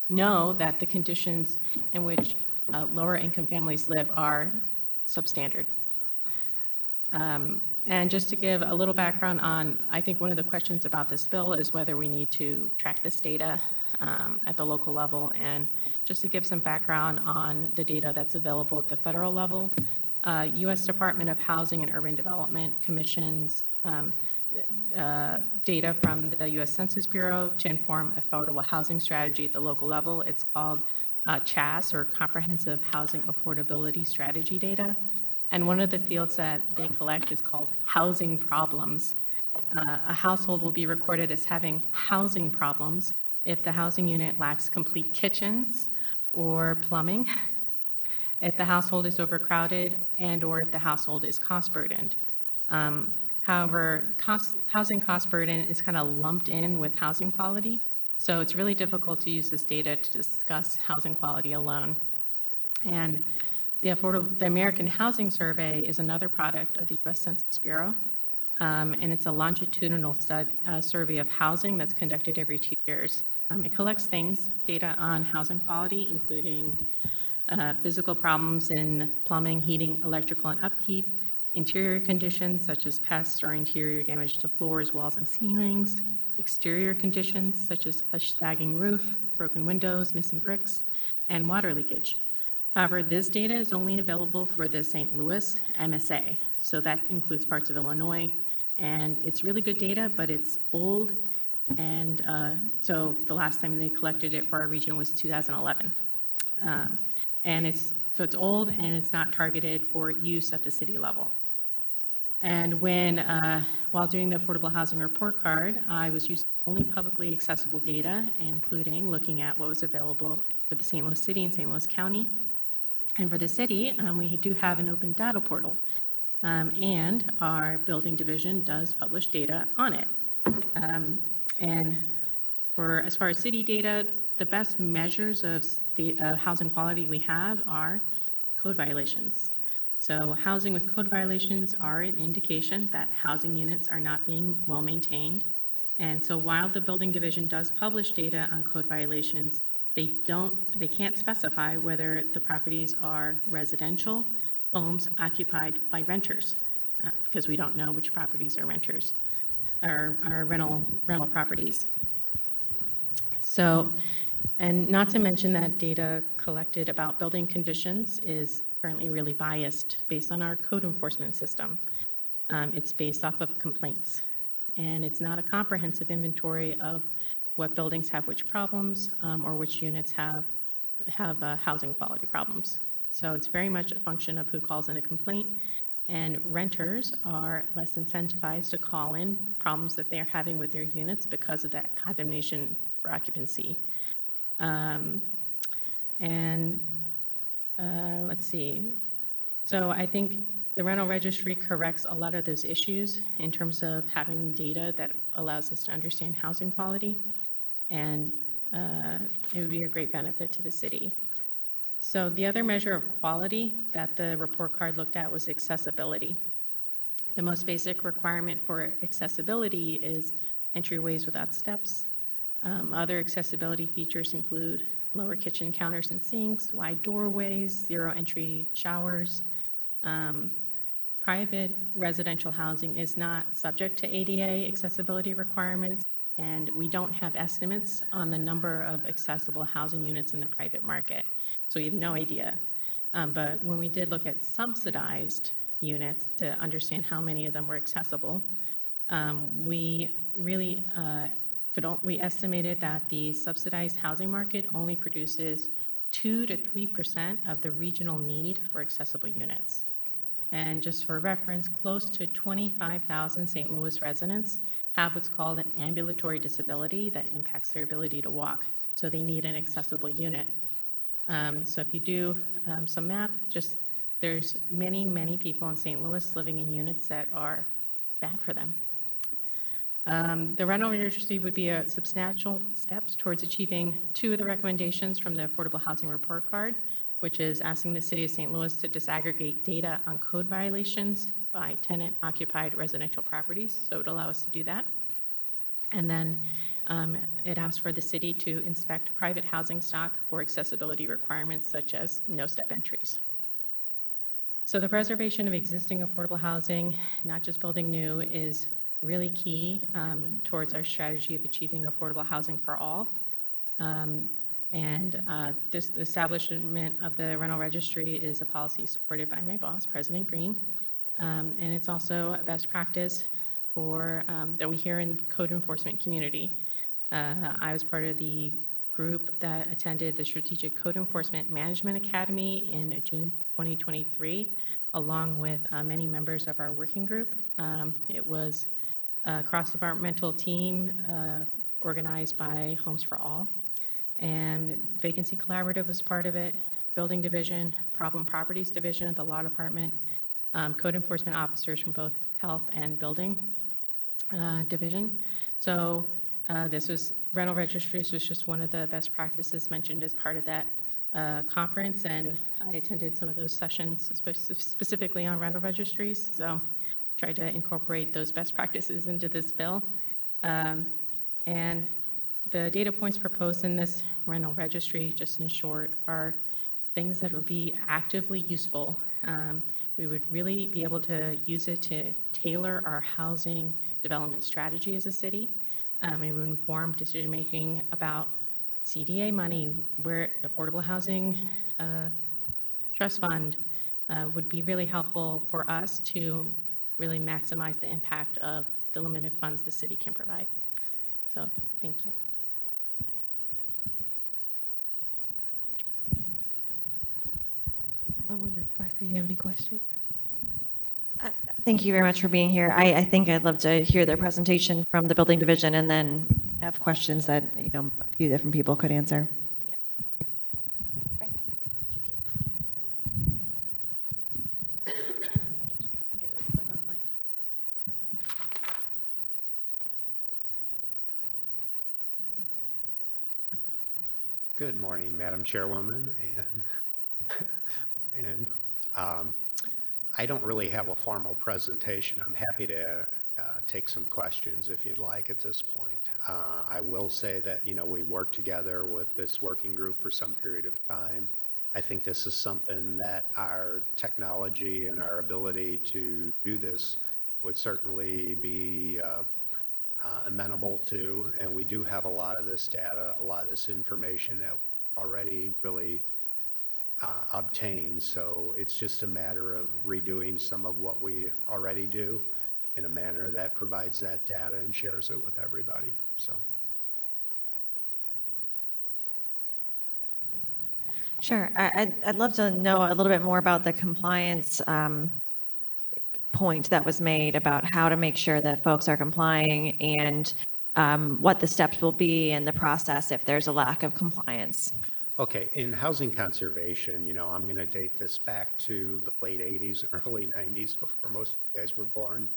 know that the conditions in which lower income families live are substandard. And just to give a little background on, I think one of the questions about this bill is whether we need to track this data at the local level. And just to give some background on the data that's available at the federal level, U.S. Department of Housing and Urban Development commissions data from the U.S. Census Bureau to inform affordable housing strategy at the local level. It's called CHAS, or Comprehensive Housing Affordability Strategy Data. And one of the fields that they collect is called housing problems. A household will be recorded as having housing problems if the housing unit lacks complete kitchens or plumbing, if the household is overcrowded, and or if the household is cost burdened. However, housing cost burden is kind of lumped in with housing quality, so it's really difficult to use this data to discuss housing quality alone. And the American Housing Survey is another product of the U.S. Census Bureau, and it's a longitudinal survey of housing that's conducted every 2 years. It collects data on housing quality, including physical problems in plumbing, heating, electrical, and upkeep, interior conditions such as pests or interior damage to floors, walls, and ceilings, exterior conditions such as a sagging roof, broken windows, missing bricks, and water leakage. However, this data is only available for the St. Louis MSA, so that includes parts of Illinois, and it's really good data, but it's old, and so the last time they collected it for our region was 2011. And it's old, and it's not targeted for use at the city level. And while doing the Affordable Housing Report Card, I was using only publicly accessible data, including looking at what was available for the St. Louis City and St. Louis County. And for the city, we do have an open data portal, and our building division does publish data on it. And as far as city data, the best measures of housing quality we have are code violations. So housing with code violations are an indication that housing units are not being well maintained. And so while the building division does publish data on code violations, they can't specify whether the properties are residential homes occupied by renters, because we don't know which properties are renters or are rental properties. So, and not to mention that data collected about building conditions is currently really biased based on our code enforcement system. It's based off of complaints, and it's not a comprehensive inventory of what buildings have which problems or which units have housing quality problems. So it's very much a function of who calls in a complaint, and renters are less incentivized to call in problems that they are having with their units because of that condemnation for occupancy. Let's see. So I think the rental registry corrects a lot of those issues in terms of having data that allows us to understand housing quality, and it would be a great benefit to the city. So the other measure of quality that the report card looked at was accessibility. The most basic requirement for accessibility is entryways without steps. Other accessibility features include lower kitchen counters and sinks, wide doorways, zero entry showers. Private residential housing is not subject to ADA accessibility requirements, and we don't have estimates on the number of accessible housing units in the private market, so we have no idea. But when we did look at subsidized units to understand how many of them were accessible, we really we estimated that the subsidized housing market only produces 2 to 3% of the regional need for accessible units. And just for reference, close to 25,000 St. Louis residents have what's called an ambulatory disability that impacts their ability to walk. So they need an accessible unit. So if you do some math, there's many, many people in St. Louis living in units that are bad for them. The rental registry would be a substantial steps towards achieving 2 of the recommendations from the Affordable Housing Report Card, which is asking the City of St. Louis to disaggregate data on code violations by tenant-occupied residential properties, so it would allow us to do that. And then it asks for the city to inspect private housing stock for accessibility requirements such as no-step entries. So the preservation of existing affordable housing, not just building new, is really key towards our strategy of achieving affordable housing for all. This establishment of the rental registry is a policy supported by my boss, President Green. And it's also a best practice that we hear in the code enforcement community. I was part of the group that attended the Strategic Code Enforcement Management Academy in June 2023, along with many members of our working group. It was a cross-departmental team organized by Homes for All, and Vacancy Collaborative was part of it, Building Division, Problem Properties Division of the Law Department, code enforcement officers from both Health and Building Division. So this was rental registries was just one of the best practices mentioned as part of that conference, and I attended some of those sessions specifically on rental registries, so tried to incorporate those best practices into this bill. And the data points proposed in this rental registry, just in short, are things that would be actively useful. We would really be able to use it to tailor our housing development strategy as a city. It would inform decision-making about CDA money, where the Affordable Housing Trust Fund would be really helpful for us to really maximize the impact of the limited funds the city can provide. So, thank you. Ms. Spicer, you have any questions? Thank you very much for being here. I think I'd love to hear the presentation from the building division and then have questions that, a few different people could answer. Good morning, Madam Chairwoman, and I don't really have a formal presentation. I'm happy to take some questions if you'd like at this point. I will say that, we worked together with this working group for some period of time. I think this is something that our technology and our ability to do this would certainly be amenable to, and we do have a lot of this data, a lot of this information that we already really obtained. So it's just a matter of redoing some of what we already do in a manner that provides that data and shares it with everybody. So. Sure. I'd love to know a little bit more about the compliance point that was made about how to make sure that folks are complying and what the steps will be in the process if there's a lack of compliance. Okay, in housing conservation, I'm going to date this back to the late 80s and early 90s, before most of you guys were born.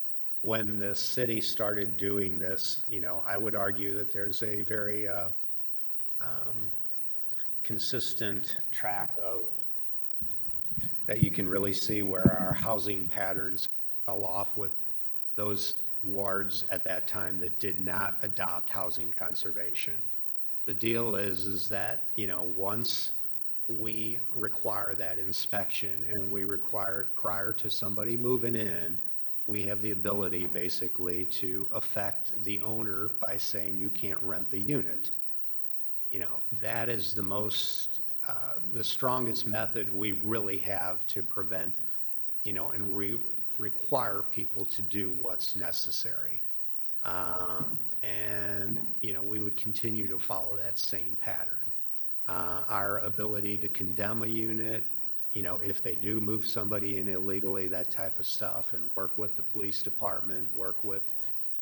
When the city started doing this, I would argue that there's a very consistent track of that you can really see where our housing patterns fell off with those wards at that time that did not adopt housing conservation. The deal is that, once we require that inspection and we require it prior to somebody moving in, we have the ability basically to affect the owner by saying you can't rent the unit. That is the strongest method we really have to prevent, and require people to do what's necessary. And we would continue to follow that same pattern. Our ability to condemn a unit, if they do move somebody in illegally, that type of stuff, and work with the police department, work with,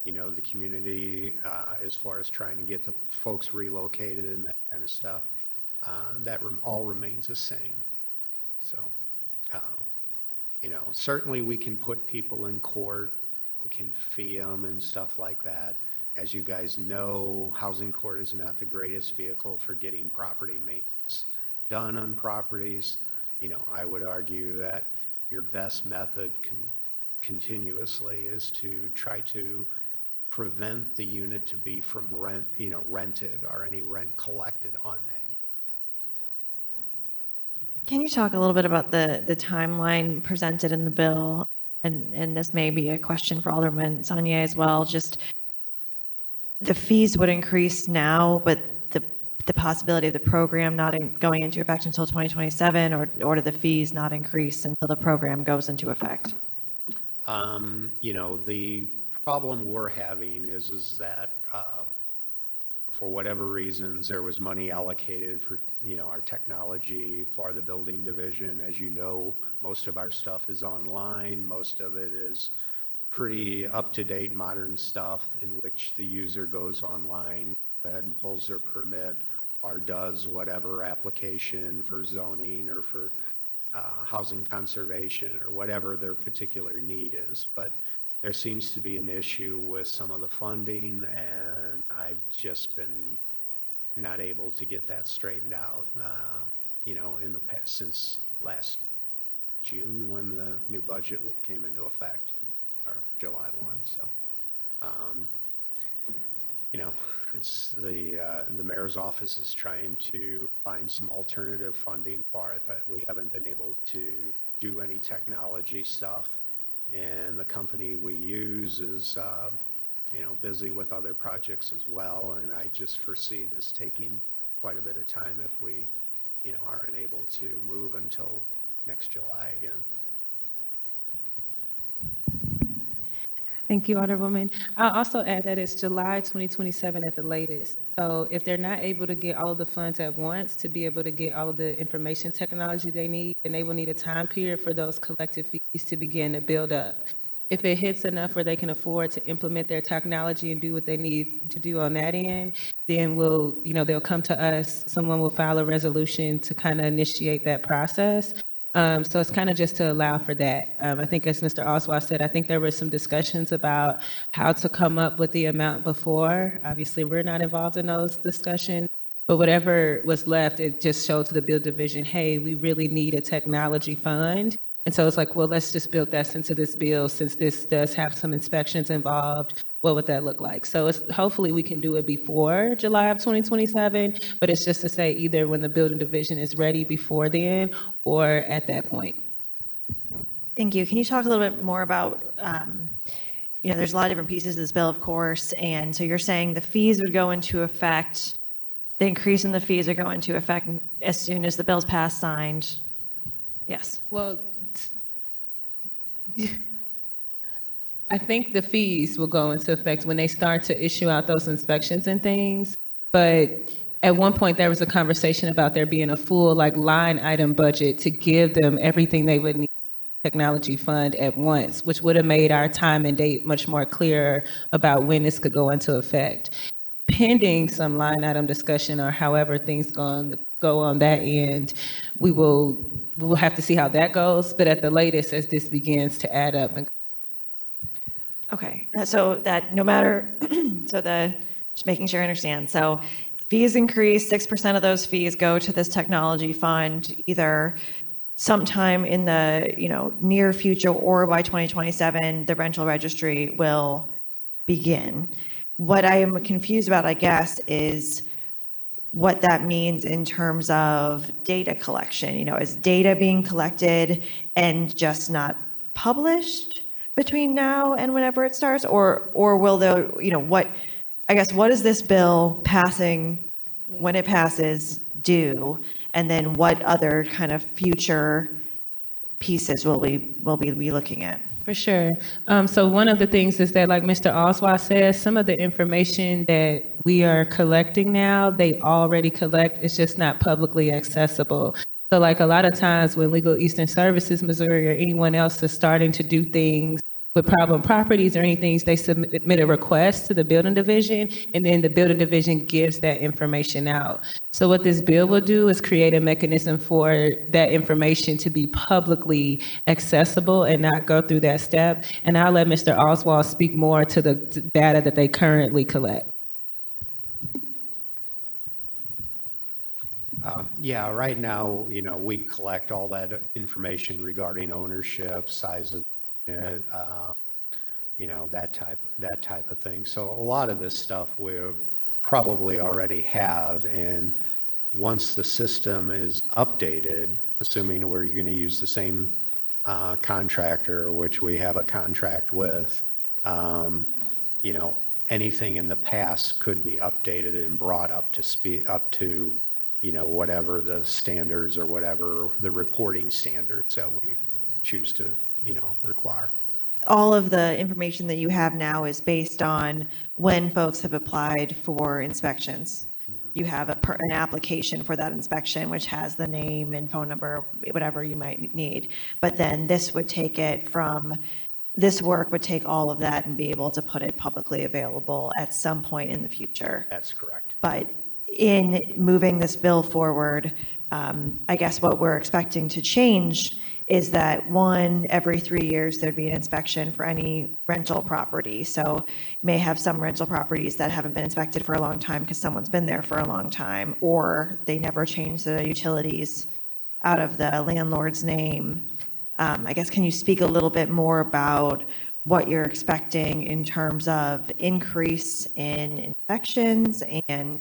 the community as far as trying to get the folks relocated and that kind of stuff, that all remains the same. So, certainly we can put people in court. We can fee them and stuff like that. As you guys know, housing court is not the greatest vehicle for getting property maintenance done on properties. I would argue that your best method continuously is to try to prevent the unit to be from rented or any rent collected on that unit. Can you talk a little bit about the timeline presented in the bill? And this may be a question for Alderman Sonnier as well. Just the fees would increase now, but the possibility of the program not going into effect until 2027, or do the fees not increase until the program goes into effect? The problem we're having is that for whatever reasons, there was money allocated for, our technology for the building division. As you know, most of our stuff is online. Most of it is pretty up-to-date modern stuff in which the user goes online and pulls their permit or does whatever application for zoning or for housing conservation or whatever their particular need is. But there seems to be an issue with some of the funding, and I've just been not able to get that straightened out, in the past since last June when the new budget came into effect, or July 1. So, it's the mayor's office is trying to find some alternative funding for it, but we haven't been able to do any technology stuff. And the company we use is, busy with other projects as well. And I just foresee this taking quite a bit of time if we, aren't able to move until next July again. Thank you, Alderwoman. I'll also add that it's July 2027 at the latest. So if they're not able to get all of the funds at once to be able to get all of the information technology they need, then they will need a time period for those collective fees to begin to build up. If it hits enough where they can afford to implement their technology and do what they need to do on that end, then they'll come to us, someone will file a resolution to kind of initiate that process. So it's kind of just to allow for that. I think as Mr. Oswald said, I think there were some discussions about how to come up with the amount before. Obviously, we're not involved in those discussions, but whatever was left, it just showed to the Build Division, hey, we really need a technology fund. And so it's like, well, let's just build that into this bill since this does have some inspections involved. What would that look like? So hopefully we can do it before July of 2027, but it's just to say either when the building division is ready before then or at that point. Thank you. Can you talk a little bit more about, there's a lot of different pieces of this bill, of course, and so you're saying the fees would go into effect, the increase in the fees would go into effect as soon as the bill's passed, signed? Yes. Well, I think the fees will go into effect when they start to issue out those inspections and things. But at one point there was a conversation about there being a full line item budget to give them everything they would need technology fund at once, which would have made our time and date much more clear about when this could go into effect. Pending some line item discussion or however things go on that end, we will have to see how that goes. But at the latest, as this begins to add up. Okay, so that no matter, just making sure I understand. So fees increase, 6% of those fees go to this technology fund, either sometime in the near future or by 2027, the rental registry will begin. What I am confused about, I guess, is what that means in terms of data collection. Is data being collected and just not published between now and whenever it starts, or will what is this bill passing when it passes do, and then what other kind of future pieces will we be looking at? For sure. So one of the things is that, like Mr. Oswald says, some of the information that we are collecting now, they already collect. It's just not publicly accessible. So a lot of times when Legal Eastern Services Missouri or anyone else is starting to do things with problem properties or anything, they submit a request to the building division, and then the building division gives that information out. So what this bill will do is create a mechanism for that information to be publicly accessible and not go through that step. And I'll let Mr. Oswald speak more to the data that they currently collect. Yeah, right now, we collect all that information regarding ownership, size of it, that type of thing. So a lot of this stuff we probably already have, and once the system is updated, assuming we're going to use the same contractor, which we have a contract with, anything in the past could be updated and brought up to speed, up to whatever the standards or whatever the reporting standards that we choose to require. all of the information that you have now is based on when folks have applied for inspections. You have an application for that inspection, which has the name and phone number, whatever you might need. But then this would take it from, this work would take all of that and be able to put it publicly available at some point in the future. That's correct. But in moving this bill forward, I guess what we're expecting to change is that every 3 years, there'd be an inspection for any rental property. So you may have some rental properties that haven't been inspected for a long time because someone's been there for a long time, or they never changed the utilities out of the landlord's name. I guess, can you speak a little bit more about what you're expecting in terms of increase in inspections and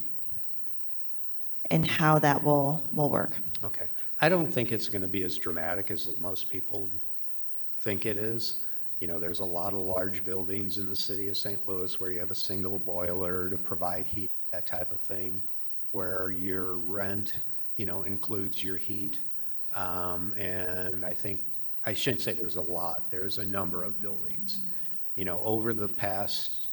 how that will work? Okay. I don't think it's going to be as dramatic as most people think it is. You know, there's a lot of large buildings in the city of St. Louis where you have a single boiler to provide heat, that type of thing, where your rent, you know, includes your heat. And I shouldn't say there's a lot, there's a number of buildings. You know, over the past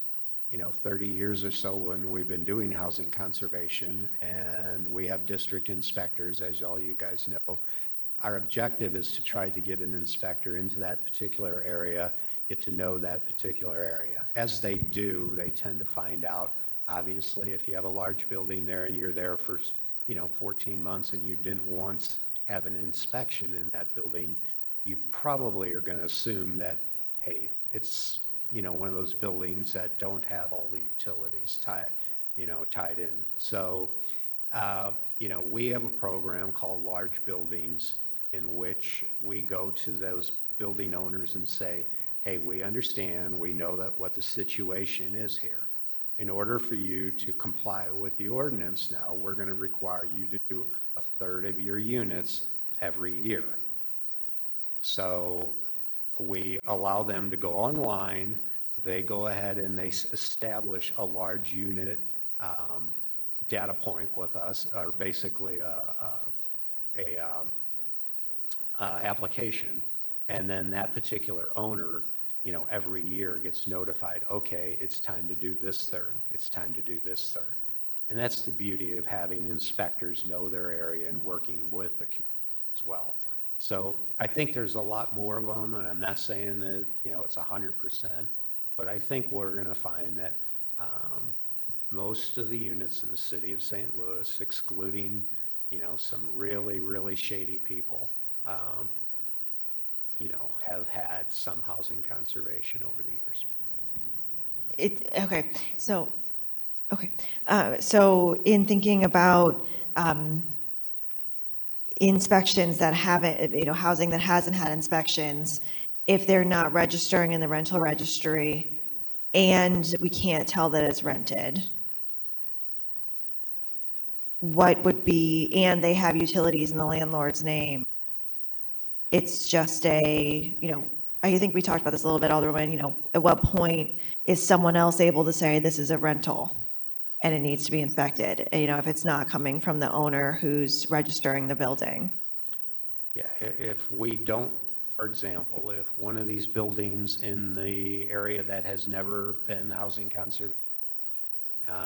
30 years or so, when we've been doing housing conservation and we have district inspectors, as all you guys know, our objective is to try to get an inspector into that particular area, get to know that particular area. As they do, they tend to find out, obviously, if you have a large building there and you're there for 14 months and you didn't once have an inspection in that building, you probably are going to assume that, hey, it's one of those buildings that don't have all the utilities tied in. So, we have a program called Large Buildings, in which we go to those building owners and say, hey, we understand, we know that what the situation is here. In order for you to comply with the ordinance now, we're going to require you to do a third of your units every year. So we allow them to go online. They go ahead and they establish a large unit data point with us, or basically a application. And then that particular owner, every year gets notified, okay, it's time to do this third. It's time to do this third. And that's the beauty of having inspectors know their area and working with the community as well. So I think there's a lot more of them, and I'm not saying that, it's 100%, but I think we're going to find that most of the units in the city of St. Louis, excluding, some really, really shady people, have had some housing conservation over the years. So in thinking about inspections that haven't, housing that hasn't had inspections, if they're not registering in the rental registry and we can't tell that it's rented, what would be, and they have utilities in the landlord's name, it's just I think we talked about this a little bit, Alderman, at what point is someone else able to say this is a rental and it needs to be inspected, if it's not coming from the owner who's registering the building? Yeah, if we don't, for example, if one of these buildings in the area that has never been housing conservation,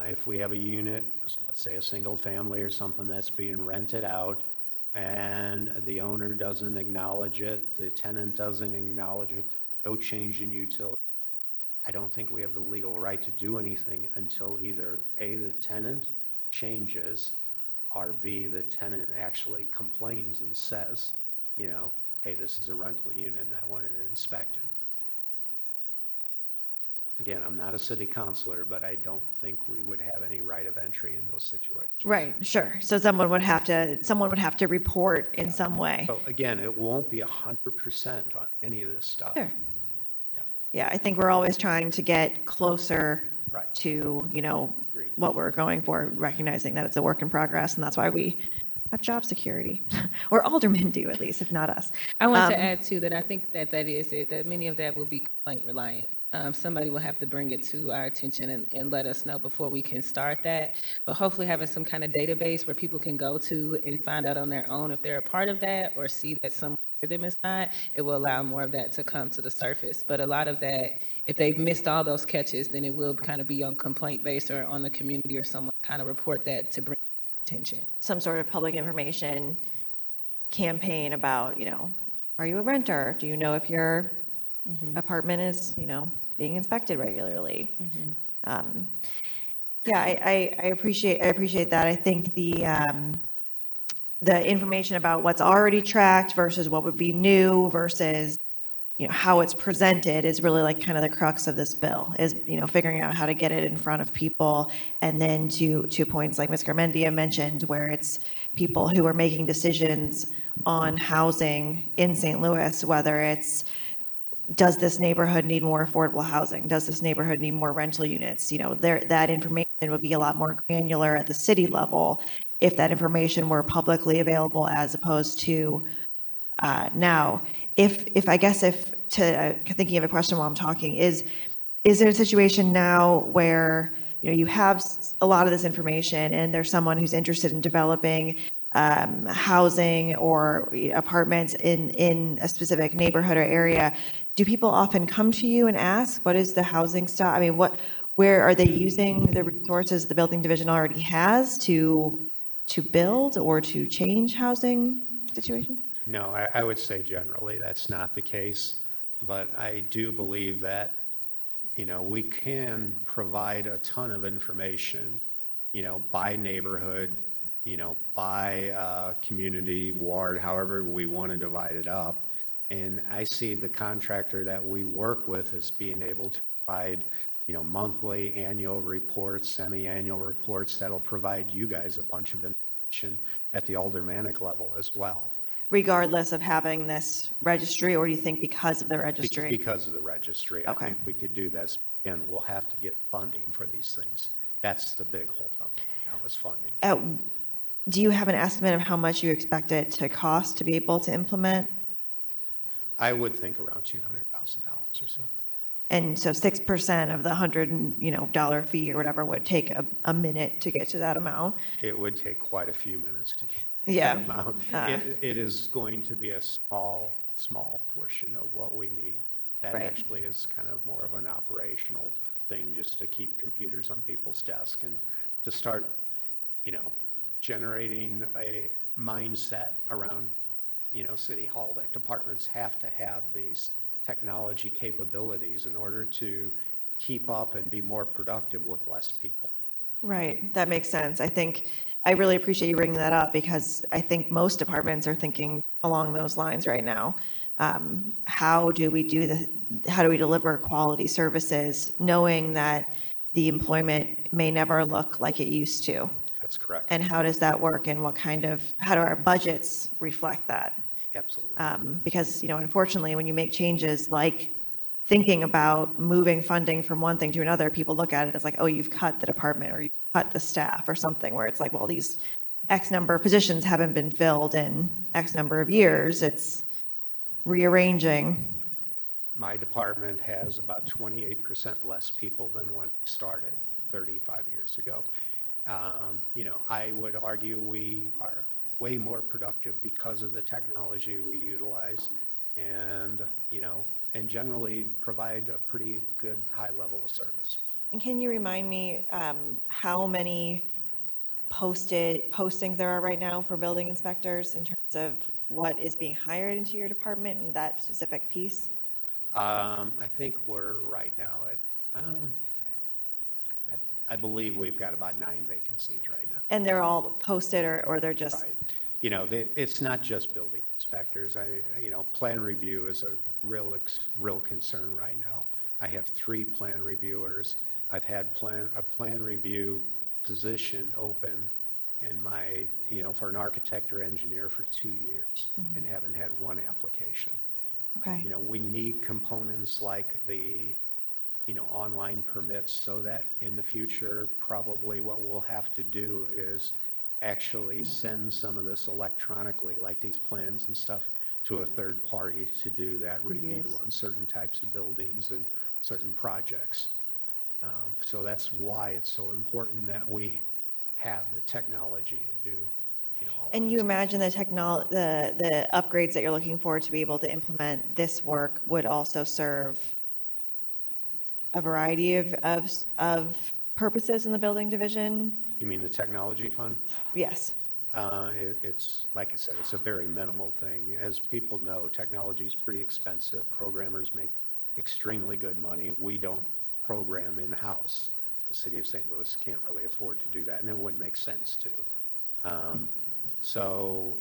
if we have a unit, let's say a single family or something that's being rented out, and the owner doesn't acknowledge it, the tenant doesn't acknowledge it, no change in utility, I don't think we have the legal right to do anything until either A, the tenant changes, or B, the tenant actually complains and says, hey, this is a rental unit and I wanted it inspected. Again, I'm not a city councilor, but I don't think we would have any right of entry in those situations. Right, sure. So someone would have to report in some way. So again, it won't be 100% on any of this stuff. Sure. Yeah, I think we're always trying to get closer Right. to, Agreed. what we're going for, recognizing that it's a work in progress, and that's why we have job security, or aldermen do, at least, if not us. I want to add too that I think that is it, that many of that will be complaint reliant. Somebody will have to bring it to our attention and let us know before we can start that. But hopefully having some kind of database where people can go to and find out on their own if they're a part of that, or see that someone them is not, it will allow more of that to come to the surface. But a lot of that, if they've missed all those catches, then it will kind of be on complaint based or on the community or someone kind of report that to bring attention. Some sort of public information campaign about, are you a renter? Do you know if your apartment is, being inspected regularly? Yeah, I appreciate that. I think the information about what's already tracked versus what would be new versus, how it's presented is really like kind of the crux of this bill is, figuring out how to get it in front of people. And then to points like Ms. Garmendia mentioned, where it's people who are making decisions on housing in St. Louis, whether it's, does this neighborhood need more affordable housing? Does this neighborhood need more rental units? That information would be a lot more granular at the city level if that information were publicly available as opposed to now. If thinking of a question while I'm talking, is there a situation now where you have a lot of this information and there's someone who's interested in developing housing or apartments in a specific neighborhood or area? Do people often come to you and ask, what is the housing stock? I mean, where are they using the resources the building division already has to build or to change housing situations? No, I would say generally that's not the case, but I do believe that, we can provide a ton of information, by neighborhood, by community, ward, however we want to divide it up. And I see the contractor that we work with as being able to provide, monthly, annual reports, semi-annual reports that'll provide you guys a bunch of information at the aldermanic level as well. Regardless of having this registry, or do you think because of the registry? Because of the registry. Okay. I think we could do this. Again, we'll have to get funding for these things. That's the big holdup now is funding. Do you have an estimate of how much you expect it to cost to be able to implement? I would think around $200,000 or so. And so 6% of the $100 fee or whatever would take a minute to get to that amount. It would take quite a few minutes to get Yeah. that amount. It is going to be a small portion of what we need. That Right. actually is kind of more of an operational thing, just to keep computers on people's desk and to start, generating a mindset around, City Hall that departments have to have these technology capabilities in order to keep up and be more productive with less people. Right. That makes sense. I really appreciate you bringing that up because I think most departments are thinking along those lines right now. How do we deliver quality services knowing that the employment may never look like it used to? That's correct. And how does that work and how do our budgets reflect that? Absolutely. Because, unfortunately, when you make changes like thinking about moving funding from one thing to another, people look at it as like, oh, you've cut the department or you cut the staff or something, where it's like, well, these X number of positions haven't been filled in X number of years. It's rearranging. My department has about 28% less people than when I started 35 years ago. I would argue we are way more productive because of the technology we utilize and generally provide a pretty good high level of service. And can you remind me how many postings there are right now for building inspectors in terms of what is being hired into your department and that specific piece? I think we're right now at, I believe we've got about 9 vacancies right now. And they're all posted or they're just... Right. It's not just building inspectors. Plan review is a real concern right now. I have 3 plan reviewers. I've had a plan review position open in my, for an architect or engineer for 2 years and haven't had 1 application. Okay. We need components like the, online permits so that in the future, probably what we'll have to do is actually send some of this electronically, like these plans and stuff, to a third party to do that review on certain types of buildings and certain projects. So that's why it's so important that we have the technology to do all of And you imagine the upgrades that you're looking for to be able to implement this work would also serve a variety of purposes in the building division? You mean the technology fund? Yes. It's, like I said, it's a very minimal thing. As people know, technology is pretty expensive. Programmers make extremely good money. We don't program in-house. The city of St. Louis can't really afford to do that, and it wouldn't make sense to. So,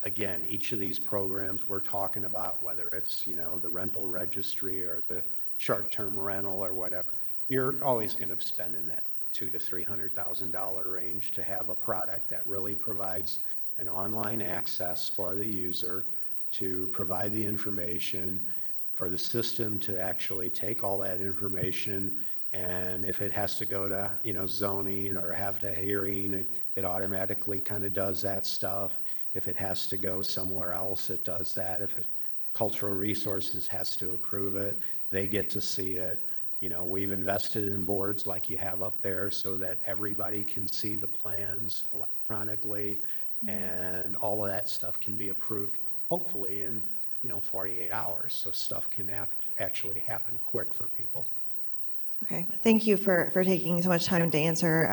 again, each of these programs we're talking about, whether it's, the rental registry or the short-term rental or whatever, you're always going to spend in that $200,000 to $300,000 range to have a product that really provides an online access for the user to provide the information, for the system to actually take all that information, and if it has to go to, zoning or have a hearing, it automatically kind of does that stuff. If it has to go somewhere else, it does that. If Cultural Resources has to approve it, they get to see it. We've invested in boards like you have up there so that everybody can see the plans electronically, and all of that stuff can be approved, hopefully in, 48 hours. So stuff can actually happen quick for people. Okay, thank you for taking so much time to answer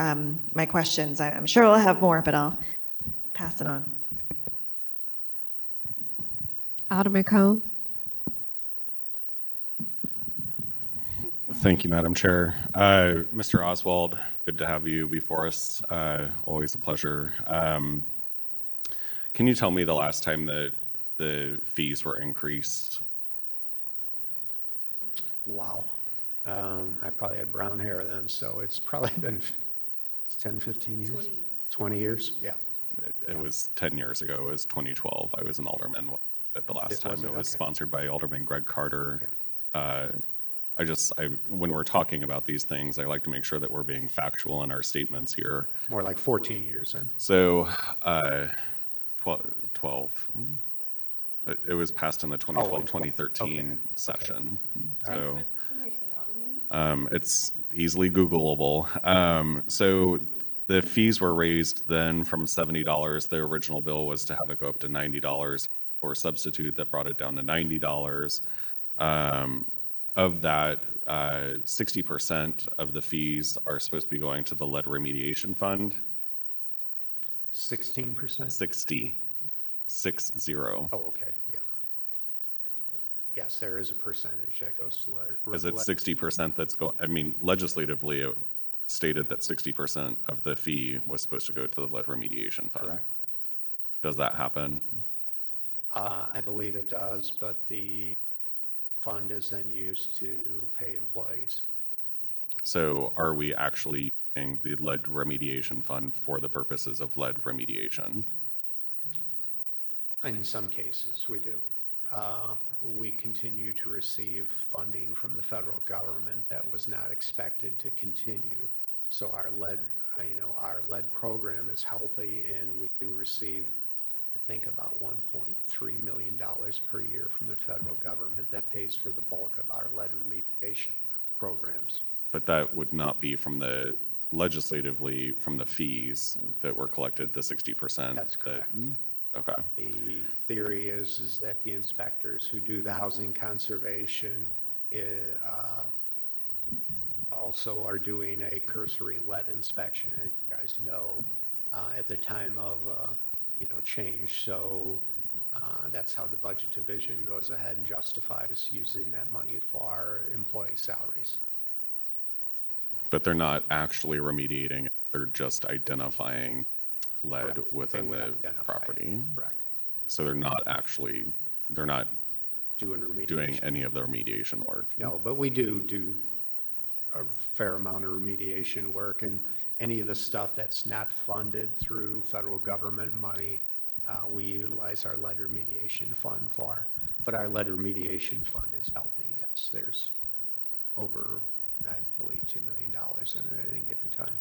my questions. I'm sure we'll have more, but I'll pass it on. Alderman Cone. Thank you, Madam Chair. Mr. Oswald, good to have you before us. Always a pleasure. Can you tell me the last time that the fees were increased? Wow. I probably had brown hair then, so it's probably been 10, 15 years. 20 years. 20 years, yeah. It was 10 years ago. It was 2012. I was an alderman at the last time. It was sponsored by Alderman Greg Carter. Okay. When we're talking about these things, I like to make sure that we're being factual in our statements here. More like 14 years then. So, 12. It was passed in the 2012-2013 session. So, it's easily Googleable. So the fees were raised then from $70. The original bill was to have it go up to $90 for a substitute that brought it down to $90. Of that, 60% of the fees are supposed to be going to the lead remediation fund. 16%? 60. 60. Oh, okay, yeah. Yes, there is a percentage that goes to lead. Is it 60% that's legislatively it stated that 60% of the fee was supposed to go to the lead remediation fund. Correct. Does that happen? I believe it does, but the fund is then used to pay employees. So are we actually using the lead remediation fund for the purposes of lead remediation? In some cases, we do. We continue to receive funding from the federal government that was not expected to continue. So our lead program is healthy, and we do receive, I think, about $1.3 million per year from the federal government that pays for the bulk of our lead remediation programs. But that would not be from the legislatively from the fees that were collected, the 60%. That's correct. Okay. The theory is that the inspectors who do the housing conservation also are doing a cursory lead inspection, as you guys know, at the time of change. So that's how the budget division goes ahead and justifies using that money for our employee salaries. But they're not actually remediating it. They're just identifying lead Correct. within the property. Correct. So they're not doing any of the remediation work. No, but we do a fair amount of remediation work, and any of the stuff that's not funded through federal government money, we utilize our lead remediation fund for. But our lead remediation fund is healthy. Yes, there's over, I believe, $2 million in it at any given time.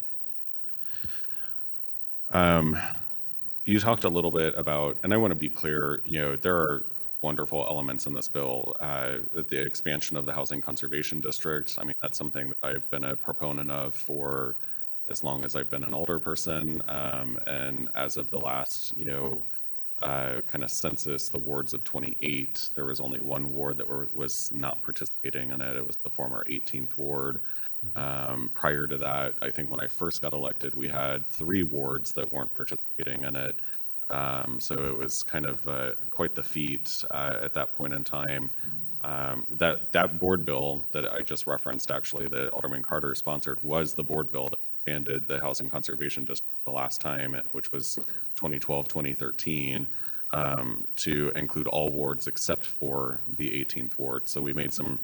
You talked a little bit about, and I want to be clear, there are wonderful elements in this bill. The expansion of the Housing Conservation District, that's something that I've been a proponent of for as long as I've been an alderperson. And as of the last, kind of census, the wards of 28, there was only one ward that was not participating in it. It was the former 18th ward. Prior to that, I think when I first got elected, we had 3 wards that weren't participating in it. So it was kind of quite the feat at that point in time. That board bill that I just referenced, actually, that Alderman Carter sponsored, was the board bill that expanded the Housing Conservation District the last time, which was 2012, 2013, to include all wards except for the 18th ward. So we made some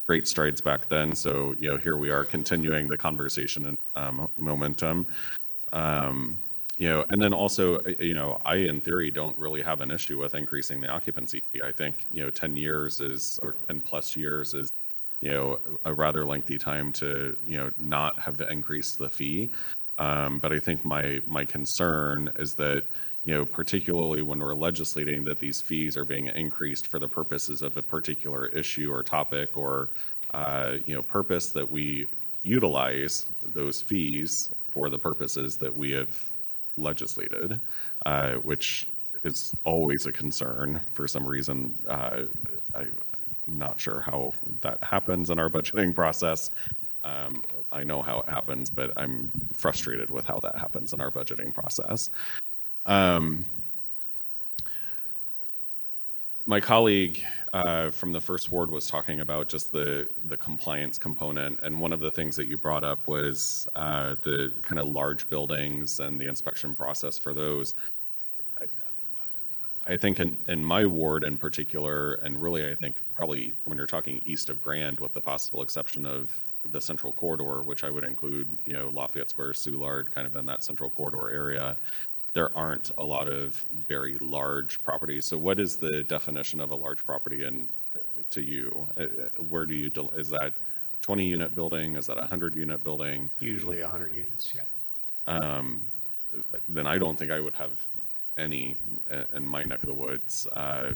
great strides back then. So, here we are continuing the conversation and momentum. And then also, I, in theory, don't really have an issue with increasing the occupancy fee. I think, 10 years and plus years is, a rather lengthy time to, not have increased the fee. But I think my concern is that, particularly when we're legislating that these fees are being increased for the purposes of a particular issue or topic or, purpose, that we utilize those fees for the purposes that we have legislated, which is always a concern for some reason. I'm not sure how that happens in our budgeting process. I know how it happens, but I'm frustrated with how that happens in our budgeting process. My colleague from the first ward was talking about just the compliance component, and one of the things that you brought up was the kind of large buildings and the inspection process for those. I think in my ward in particular, and really I think probably when you're talking east of Grand, with the possible exception of the central corridor, which I would include, Lafayette Square, Soulard, kind of in that central corridor area, there aren't a lot of very large properties. So what is the definition of a large property to you? Where do you, is that 20 unit building? Is that a 100 unit building? Usually 100 units, yeah. Then I don't think I would have any in my neck of the woods. I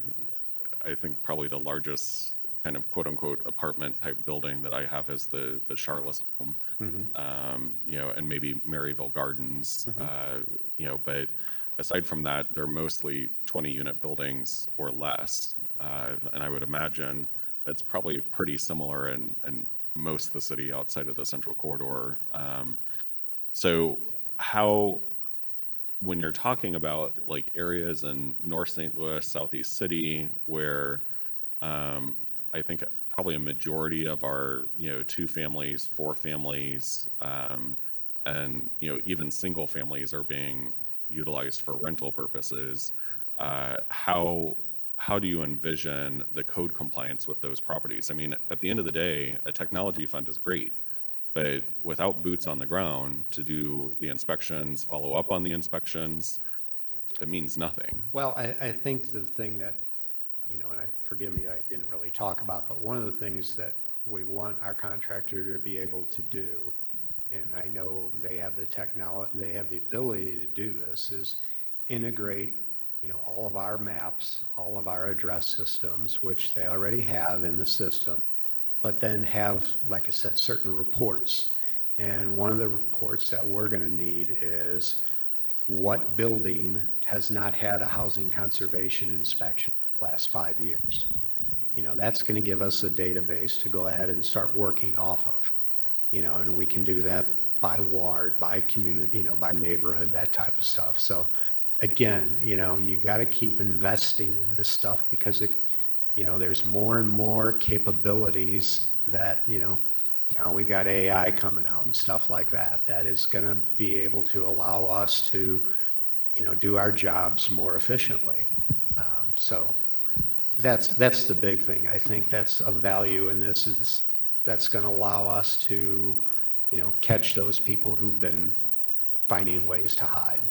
think probably the largest kind of quote unquote apartment type building that I have is the Charles home, and maybe Maryville Gardens, but aside from that, they're mostly 20 unit buildings or less. And I would imagine it's probably pretty similar in most of the city outside of the central corridor. So how, when you're talking about like areas in North St. Louis, Southeast City, where I think probably a majority of our, 2 families, 4 families, and, even single families are being utilized for rental purposes, how do you envision the code compliance with those properties? I mean, at the end of the day, a technology fund is great, but without boots on the ground to do the inspections, follow up on the inspections, it means nothing. Well, I think the thing that, and forgive me, I didn't really talk about, but one of the things that we want our contractor to be able to do, and I know they have the technology, they have the ability to do this, is integrate, all of our maps, all of our address systems, which they already have in the system, but then have, like I said, certain reports. And one of the reports that we're going to need is what building has not had a housing conservation inspection in the last 5 years. That's going to give us a database to go ahead and start working off of, and we can do that by ward, by community, by neighborhood, that type of stuff. So again, you got to keep investing in this stuff because there's more and more capabilities that, now we've got AI coming out and stuff like that, that is going to be able to allow us to, do our jobs more efficiently. So that's the big thing. I think that's a value in this, is that's going to allow us to, catch those people who've been finding ways to hide.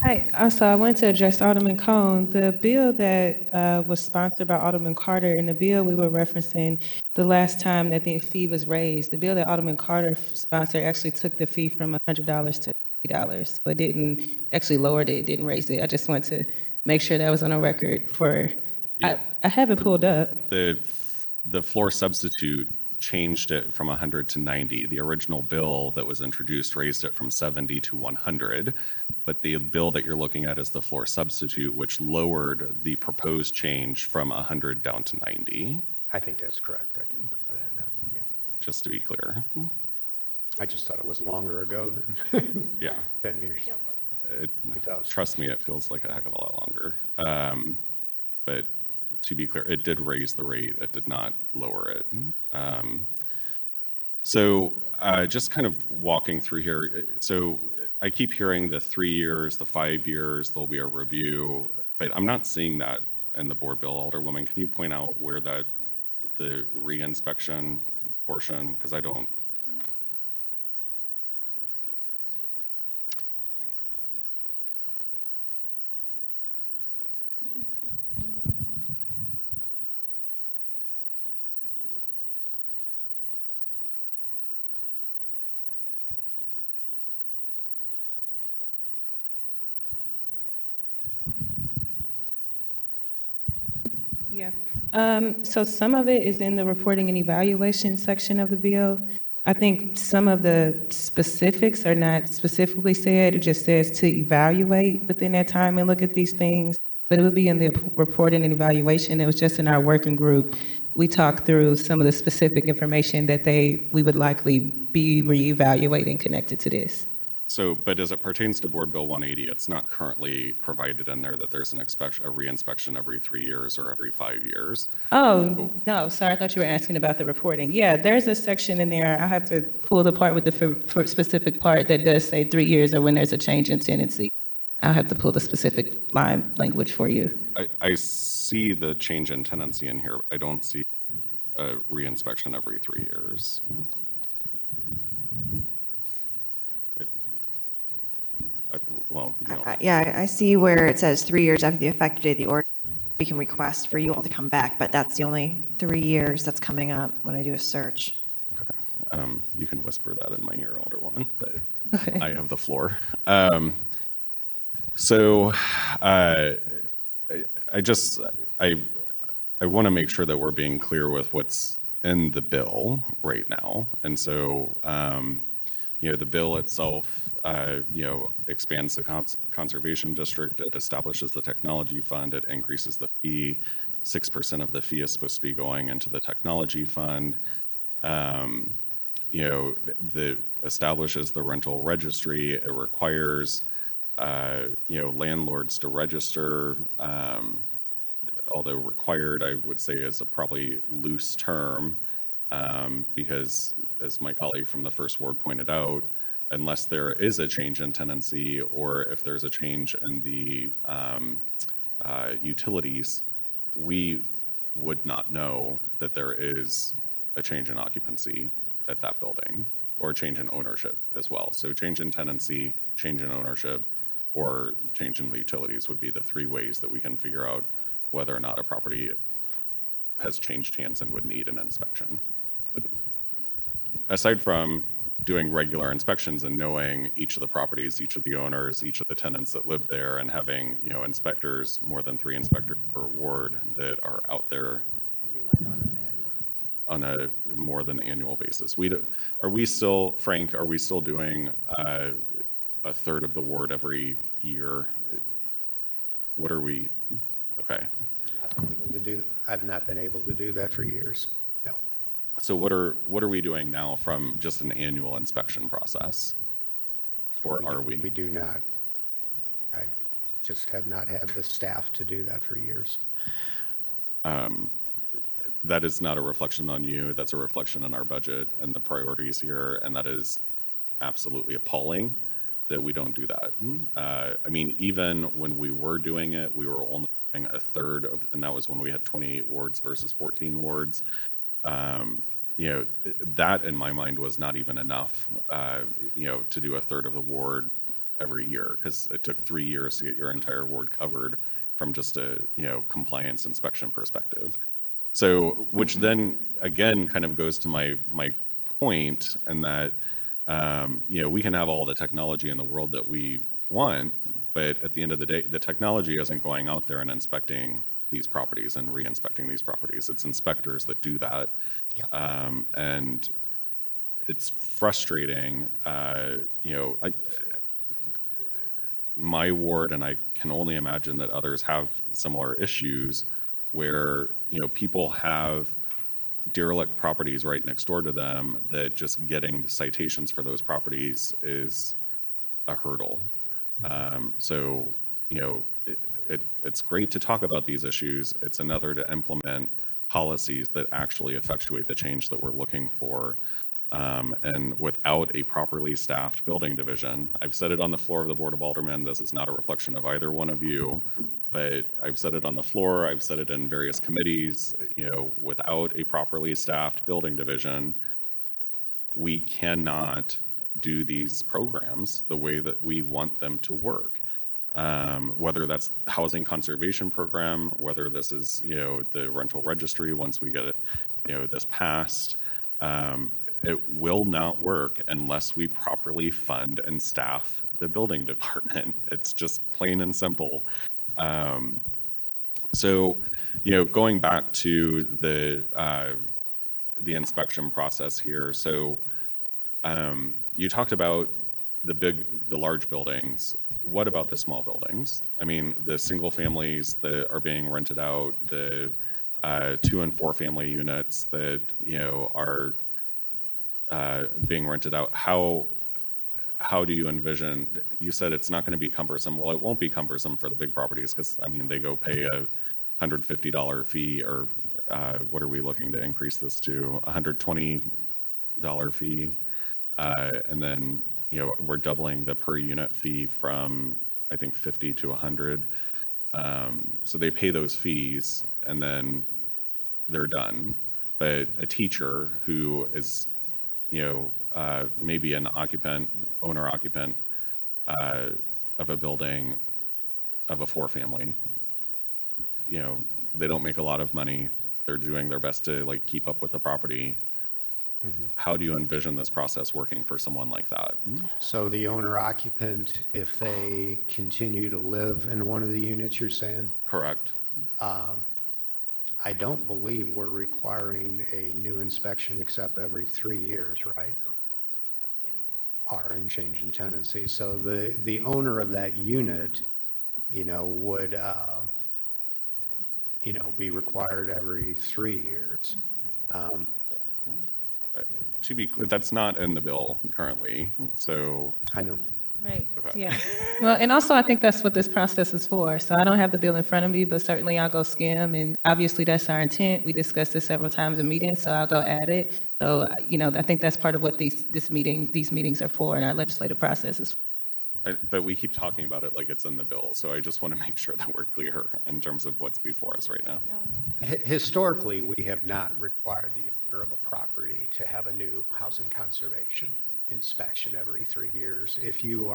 Hi. Also, I wanted to address Alderman Cone. The bill that was sponsored by Alderman Carter, in the bill we were referencing the last time that the fee was raised, the bill that Alderman Carter sponsored actually took the fee from $100 to $50. So it didn't actually lowered it, didn't raise it. I just want to make sure that was on a record for, I have it pulled up. The floor substitute changed it from 100 to 90. The original bill that was introduced raised it from 70 to 100, but the bill that you're looking at is the floor substitute, which lowered the proposed change from 100 down to 90. I think that's correct. I do remember that now. Yeah. Just to be clear. I just thought it was longer ago than Yeah. 10 years. Trust me, it feels like a heck of a lot longer. But to be clear, it did raise the rate. It did not lower it. So just kind of walking through here. So I keep hearing the 3 years, the 5 years, there'll be a review, but I'm not seeing that in the board bill. Alderwoman, can you point out where that the reinspection portion, because I don't. Yeah. So some of it is in the reporting and evaluation section of the bill. I think some of the specifics are not specifically said. It just says to evaluate within that time and look at these things. But it would be in the reporting and evaluation. It was just in our working group. We talked through some of the specific information that we would likely be reevaluating connected to this. So, but as it pertains to Board Bill 180, it's not currently provided in there that there's a reinspection every 3 years or every 5 years. Oh, no, sorry, I thought you were asking about the reporting. Yeah, there's a section in there. I have to pull the part with the for specific part that does say 3 years or when there's a change in tenancy. I'll have to pull the specific line language for you. I see the change in tenancy in here. I don't see a reinspection every 3 years. Well, you know. Yeah, I see where it says 3 years after the effective date of the order, we can request for you all to come back, but that's the only 3 years that's coming up when I do a search. Okay. You can whisper that in my ear, Alderwoman, but Okay. I have the floor. So I want to make sure that we're being clear with what's in the bill right now. And so, the bill itself, expands the conservation district. It establishes the technology fund. It increases the fee. 6% of the fee is supposed to be going into the technology fund. Establishes the rental registry. It requires, landlords to register. Although required, I would say is a probably loose term. Because as my colleague from the First Ward pointed out, unless there is a change in tenancy or if there's a change in the utilities, we would not know that there is a change in occupancy at that building or a change in ownership as well. So change in tenancy, change in ownership, or change in the utilities would be the three ways that we can figure out whether or not a property has changed hands and would need an inspection. Aside from doing regular inspections and knowing each of the properties, each of the owners, each of the tenants that live there, and having, inspectors, more than 3 inspectors per ward that are out there. You mean like on an annual basis? On a more than annual basis. Are we still doing a third of the ward every year? What are we? Okay. I've not been able to do that for years. No. So what are we doing now from just an annual inspection process? Or are we? We do not. I just have not had the staff to do that for years. That is not a reflection on you. That's a reflection on our budget and the priorities here. And that is absolutely appalling that we don't do that. Even when we were doing it, we were only doing a third of, and that was when we had 28 wards versus 14 wards. That in my mind was not even enough, to do a third of the ward every year, because it took 3 years to get your entire ward covered from just a, compliance inspection perspective. So, which then again kind of goes to my point, and that, we can have all the technology in the world that we want, but at the end of the day, the technology isn't going out there and inspecting these properties and re-inspecting these properties. It's inspectors that do that. And it's frustrating, my ward, and I can only imagine that others have similar issues where, people have derelict properties right next door to them that just getting the citations for those properties is a hurdle. So, it's great to talk about these issues. It's another to implement policies that actually effectuate the change that we're looking for. And without a properly staffed building division, I've said it on the floor of the Board of Aldermen, this is not a reflection of either one of you, but I've said it on the floor, I've said it in various committees, without a properly staffed building division, we cannot do these programs the way that we want them to work. Whether that's the housing conservation program, whether this is, the rental registry, once we get it, this passed, it will not work unless we properly fund and staff the building department. It's just plain and simple. So, going back to the inspection process here. So, you talked about the large buildings. What about the small buildings? I mean, the single families that are being rented out, the 2 and 4 family units that, are being rented out. How do you envision, you said it's not going to be cumbersome. Well, it won't be cumbersome for the big properties because, they go pay a $150 fee, or what are we looking to increase this to? $120 fee. And then, we're doubling the per unit fee from, I think, 50 to 100. So they pay those fees and then they're done. But a teacher who is, maybe an owner occupant of a building of a 4-family, they don't make a lot of money. They're doing their best to keep up with the property. How do you envision this process working for someone like that? So the owner occupant, if they continue to live in one of the units, you're saying? Correct. I don't believe we're requiring a new inspection except every 3 years, right? Yeah. Are in change in tenancy. So the owner of that unit, would, be required every 3 years. To be clear, that's not in the bill currently. So I know. Right. Okay. Yeah. Well, and also I think that's what this process is for. So I don't have the bill in front of me, but certainly I'll go skim, and obviously that's our intent. We discussed this several times in meetings, so I'll go add it. So, I think that's part of what these meetings are for, and our legislative process is for. But we keep talking about it like it's in the bill. So I just want to make sure that we're clear in terms of what's before us right now. Historically, we have not required the owner of a property to have a new housing conservation inspection every 3 years. If you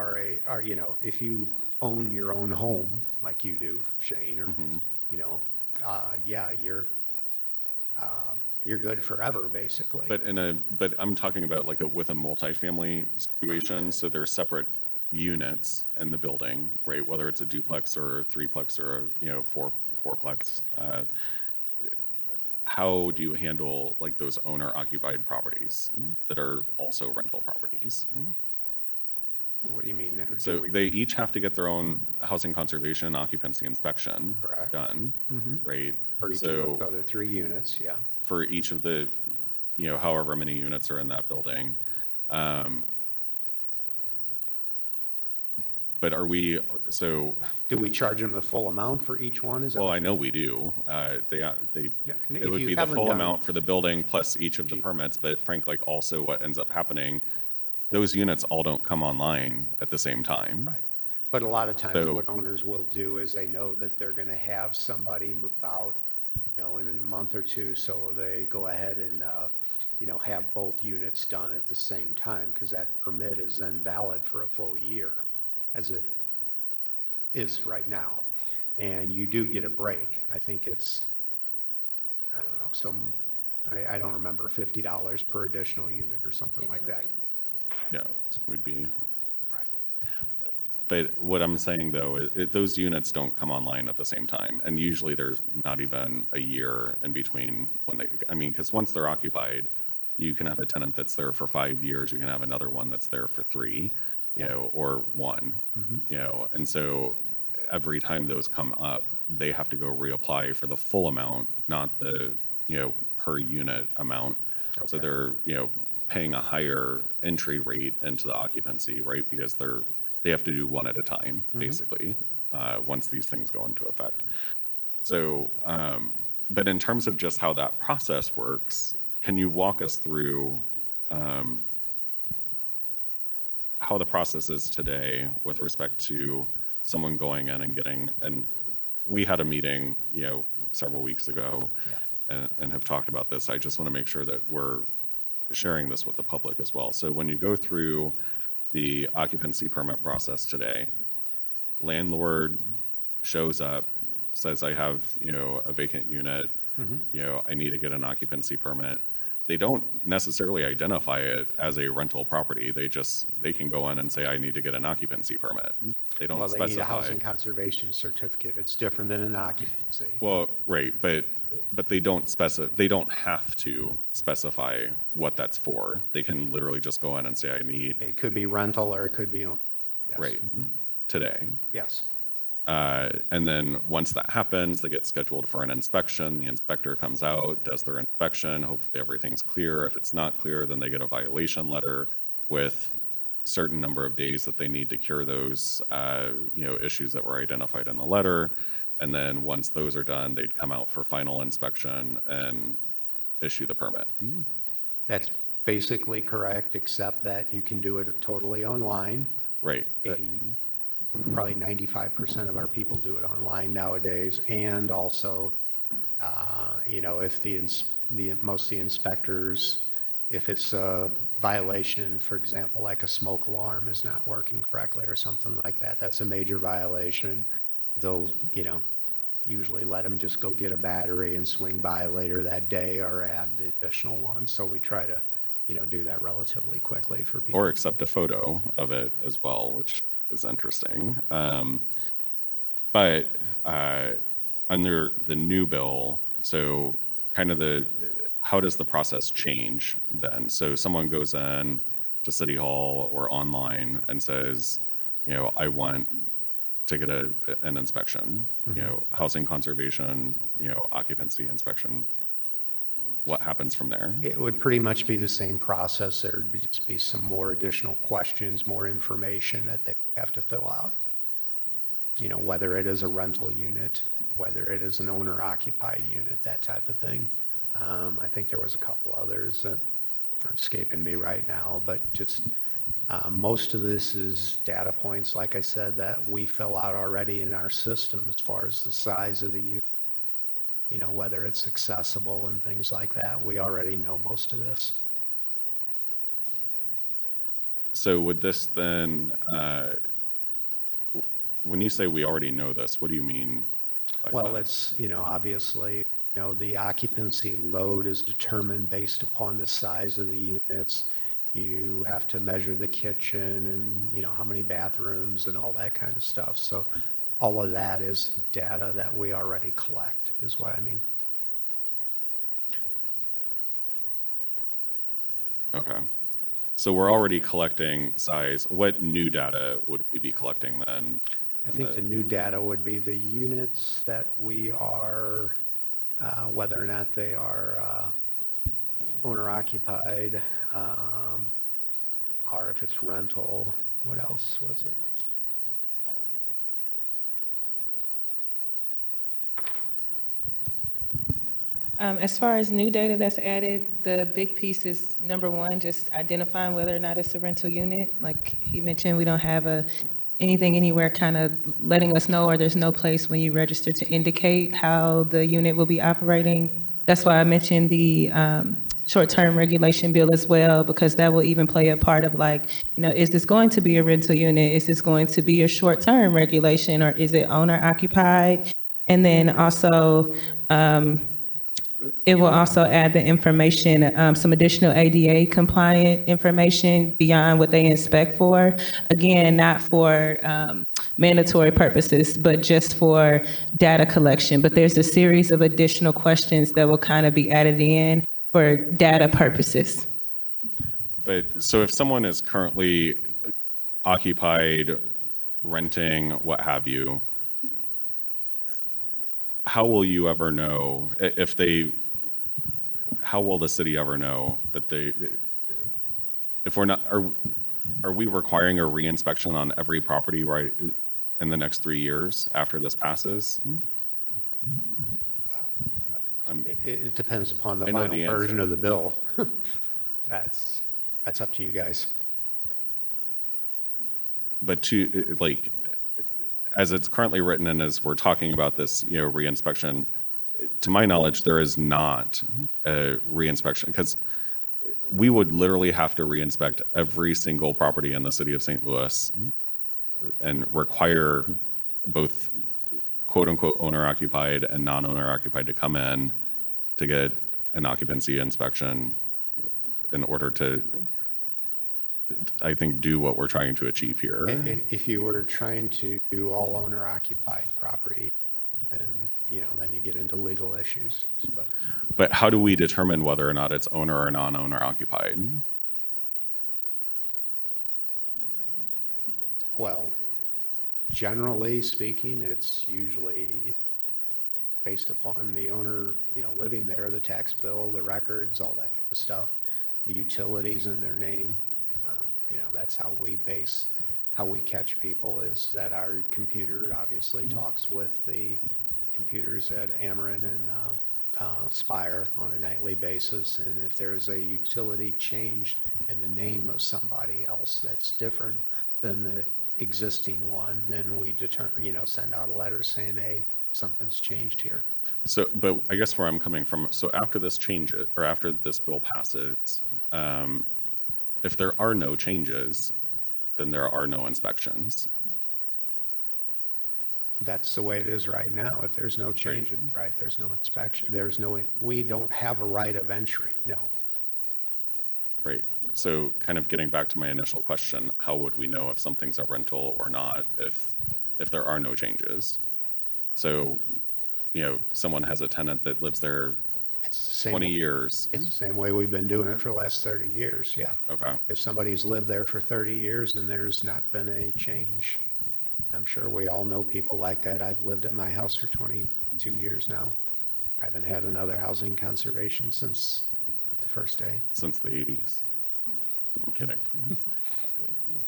if you own your own home like you do, Shane, or you're good forever, basically. But I'm talking about with a multifamily situation. So there's separate units in the building, right? Whether it's a duplex or a 3-plex or a 4-plex. How do you handle those owner occupied properties that are also rental properties? What do you mean? So they each have to get their own housing conservation occupancy inspection done, right? For each of those other 3 units, yeah. For each of the, however many units are in that building. But do we charge them the full amount for each one? Well, I know we do. It would be the full amount for the building plus each of the permits, but frankly, also what ends up happening, those units all don't come online at the same time. Right. But a lot of times what owners will do is they know that they're going to have somebody move out, in a month or two. So they go ahead and, have both units done at the same time, because that permit is then valid for a full year, as it is right now. And you do get a break. I think it's, I don't know, I don't remember, $50 per additional unit or something like that. Yeah, would be. Right. But what I'm saying though, those units don't come online at the same time. And usually there's not even a year in between when they, I mean, because once they're occupied, you can have a tenant that's there for 5 years. You can have another one that's there for 3, you know, or 1, you know. And so every time those come up, they have to go reapply for the full amount, not the, you know, per unit amount. So they're, you know, paying a higher entry rate into the occupancy, right? Because they have to do one at a time, basically, once these things go into effect. So, but in terms of just how that process works, can you walk us through how the process is today with respect to someone going in and getting, and we had a meeting, you know, several weeks ago and have talked about this. I just want to make sure that we're sharing this with the public as well. So when you go through the occupancy permit process today, landlord shows up, says, I have, you know, a vacant unit, you know, I need to get an occupancy permit. They don't necessarily identify it as a rental property. They can go in and say, I need to get an occupancy permit. They don't specify. They need a housing conservation certificate. It's different than an occupancy. Well, right, but they don't have to specify what that's for. They can literally just go in and say, I need. It could be rental or it could be owned. Yes. Right, today. Yes. And then once that happens, they get scheduled for an inspection. The inspector comes out, does their inspection. Hopefully everything's clear. If it's not clear, then they get a violation letter with certain number of days that they need to cure those, you know, issues that were identified in the letter. And then once those are done, they'd come out for final inspection and issue the permit. That's basically correct, except that you can do it totally online. Right. Probably 95% of our people do it online nowadays. And also, you know, if most of the inspectors, if it's a violation, for example, like a smoke alarm is not working correctly or something like that, that's a major violation. They'll, you know, usually let them just go get a battery and swing by later that day or add the additional one. So we try to, you know, do that relatively quickly for people. Or accept a photo of it as well, which is interesting. But under the new bill, so kind of how does the process change then? So someone goes in to City Hall or online and says, you know, I want to get an inspection, you know, housing conservation, you know, occupancy inspection. What happens from there? It would pretty much be the same process. There would just be some more additional questions, more information that they have to fill out. You know, whether it is a rental unit, whether it is an owner occupied unit, that type of thing. I think there was a couple others that are escaping me right now, but just most of this is data points, like I said, that we fill out already in our system as far as the size of the unit, you know, whether it's accessible and things like that. We already know most of this. So would this then, when you say we already know this, what do you mean by Well, that? it's, you know, obviously, you know, the occupancy load is determined based upon the size of the units. You have to measure the kitchen and, you know, how many bathrooms and all that kind of stuff. So all of that is data that we already collect, is what I mean. Okay. So we're already collecting size. What new data would we be collecting then? I think the new data would be the units that we are, whether or not they are owner occupied, or if it's rental. What else was it? As far as new data that's added, the big piece is number one, just identifying whether or not it's a rental unit. Like he mentioned, we don't have anything anywhere kind of letting us know, or there's no place when you register to indicate how the unit will be operating. That's why I mentioned the short-term regulation bill as well, because that will even play a part of like, you know, is this going to be a rental unit? Is this going to be a short-term regulation, or is it owner occupied? And then also, It will also add the information, some additional ADA compliant information beyond what they inspect for. Again, not for mandatory purposes, but just for data collection. But there's a series of additional questions that will kind of be added in for data purposes. But so if someone is currently occupied, renting, what have you, how will you ever know if they, how will the city ever know that they, if we're not, are we requiring a reinspection on every property right in the next 3 years after this passes? It depends upon the I know final the version answer. of the bill. That's up to you guys. But to like, as it's currently written and as we're talking about this, you know, reinspection, to my knowledge, there is not a reinspection because we would literally have to reinspect every single property in the city of St. Louis and require both quote unquote owner occupied and non-owner occupied to come in to get an occupancy inspection in order to, I think, do what we're trying to achieve here. If you were trying to do all owner occupied property, and then you get into legal issues. But how do we determine whether or not it's owner or non-owner occupied? Well, generally speaking, it's usually based upon the owner, living there, the tax bill, the records, all that kind of stuff, the utilities in their name. That's how we catch people, is that our computer obviously talks with the computers at Ameren and Spire on a nightly basis. And if there's a utility change in the name of somebody else that's different than the existing one, then we send out a letter saying, hey, something's changed here. So, but I guess where I'm coming from, so after this changes, or after this bill passes, if there are no changes, then there are no inspections. That's the way it is right now. If there's no change, right, there's no inspection. We don't have a right of entry, no. Right. So kind of getting back to my initial question, how would we know if something's a rental or not if there are no changes? So, someone has a tenant that lives there 20 years. It's the same way we've been doing it for the last 30 years, yeah. Okay. If somebody's lived there for 30 years and there's not been a change, I'm sure we all know people like that. I've lived at my house for 22 years now. I haven't had another housing conservation since the first day. Since the 80s. I'm kidding.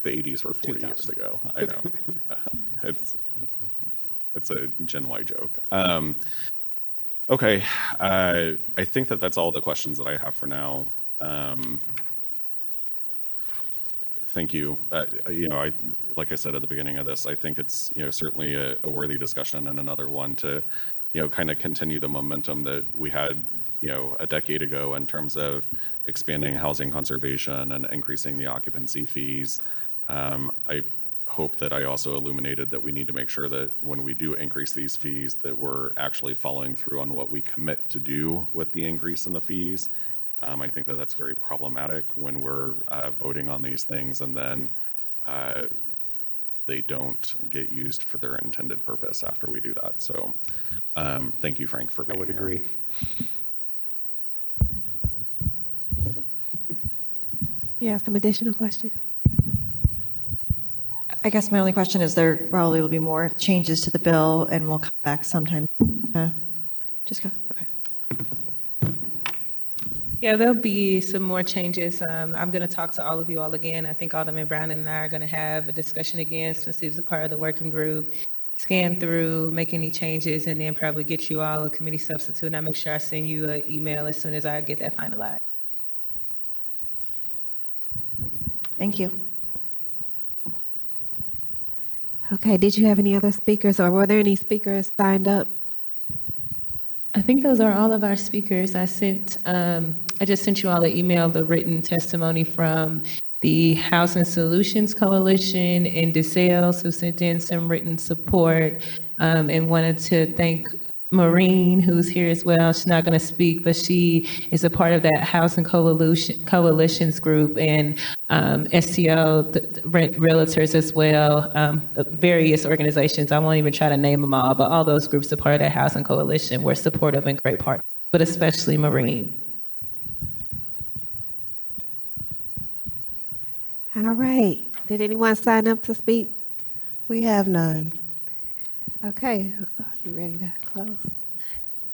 The 80s were 40 years ago. I know. It's a Gen Y joke. Okay. I think that's all the questions that I have for now. Thank you. Like I said at the beginning of this, I think it's certainly a worthy discussion and another one to kind of continue the momentum that we had a decade ago in terms of expanding housing conservation and increasing the occupancy fees. I hope that I also illuminated that we need to make sure that when we do increase these fees, that we're actually following through on what we commit to do with the increase in the fees. I think that that's very problematic when we're voting on these things and then they don't get used for their intended purpose after we do that. So thank you, Frank, for being here. I would agree. Yeah, some additional questions. I guess my only question is there probably will be more changes to the bill and we'll come back sometime. Just go. Okay. Yeah, there'll be some more changes. I'm going to talk to all of you all again. I think Alderman Brown and I are going to have a discussion again since he was a part of the working group, scan through, make any changes, and then probably get you all a committee substitute. And I'll make sure I send you an email as soon as I get that finalized. Thank you. Okay, did you have any other speakers or were there any speakers signed up? I think those are all of our speakers. I just sent you all an email, the written testimony from the Housing Solutions Coalition and DeSales, who sent in some written support and wanted to thank Maureen, who's here as well. She's not going to speak, but she is a part of that Housing Coalitions group and STO Realtors as well, various organizations. I won't even try to name them all, but all those groups are part of that Housing Coalition. We're supportive and great partners, but especially Maureen. All right. Did anyone sign up to speak? We have none. Okay, are you ready to close?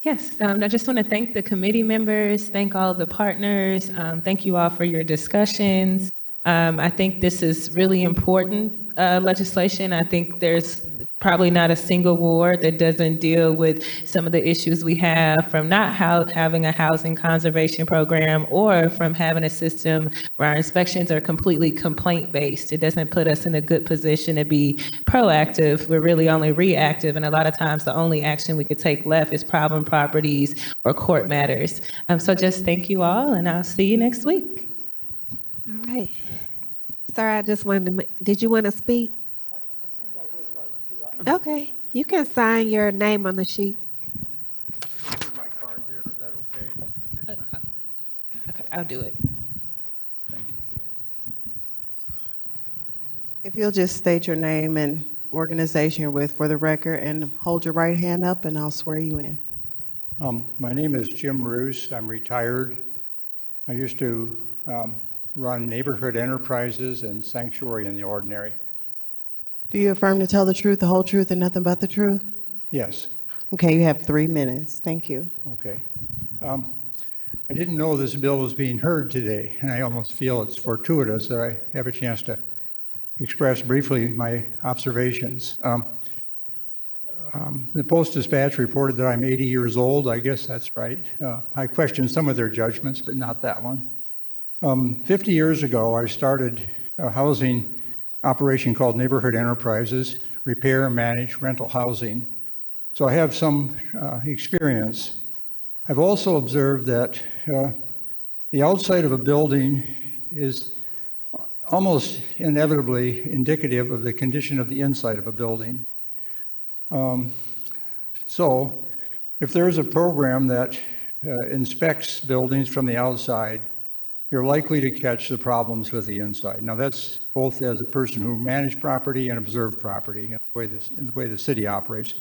Yes, I just want to thank the committee members, thank all the partners, thank you all for your discussions. I think this is really important legislation. I think there's probably not a single ward that doesn't deal with some of the issues we have from not having a housing conservation program or from having a system where our inspections are completely complaint-based. It doesn't put us in a good position to be proactive. We're really only reactive, and a lot of times the only action we could take left is problem properties or court matters. So just thank you all, and I'll see you next week. All right. Sir, I just wanted to, did you want to speak? I think I would like to. Okay. You can sign your name on the sheet. I'll give you my card there, is that okay? Okay, I'll do it. Thank you. If you'll just state your name and organization you're with for the record and hold your right hand up and I'll swear you in. My name is Jim Roos. I'm retired. I used to run Neighborhood Enterprises and Sanctuary in the Ordinary. Do you affirm to tell the truth, the whole truth, and nothing but the truth? Yes. Okay, you have 3 minutes. Thank you. Okay. I didn't know this bill was being heard today, and I almost feel it's fortuitous that I have a chance to express briefly my observations. The Post-Dispatch reported that I'm 80 years old. I guess that's right. I question some of their judgments, but not that one. 50 years ago, I started a housing operation called Neighborhood Enterprises, repair, manage rental housing. So I have some experience. I've also observed that the outside of a building is almost inevitably indicative of the condition of the inside of a building. So if there's a program that inspects buildings from the outside, you're likely to catch the problems with the inside. Now that's both as a person who managed property and observed property in the way the city operates.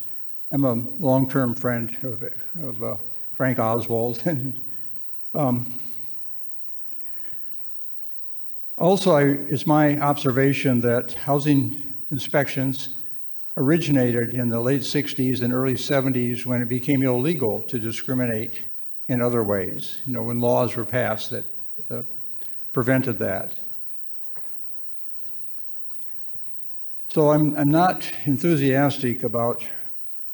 I'm a long-term friend of Frank Oswald. Also, it's my observation that housing inspections originated in the late 60s and early 70s when it became illegal to discriminate in other ways, when laws were passed that prevented that. So I'm not enthusiastic about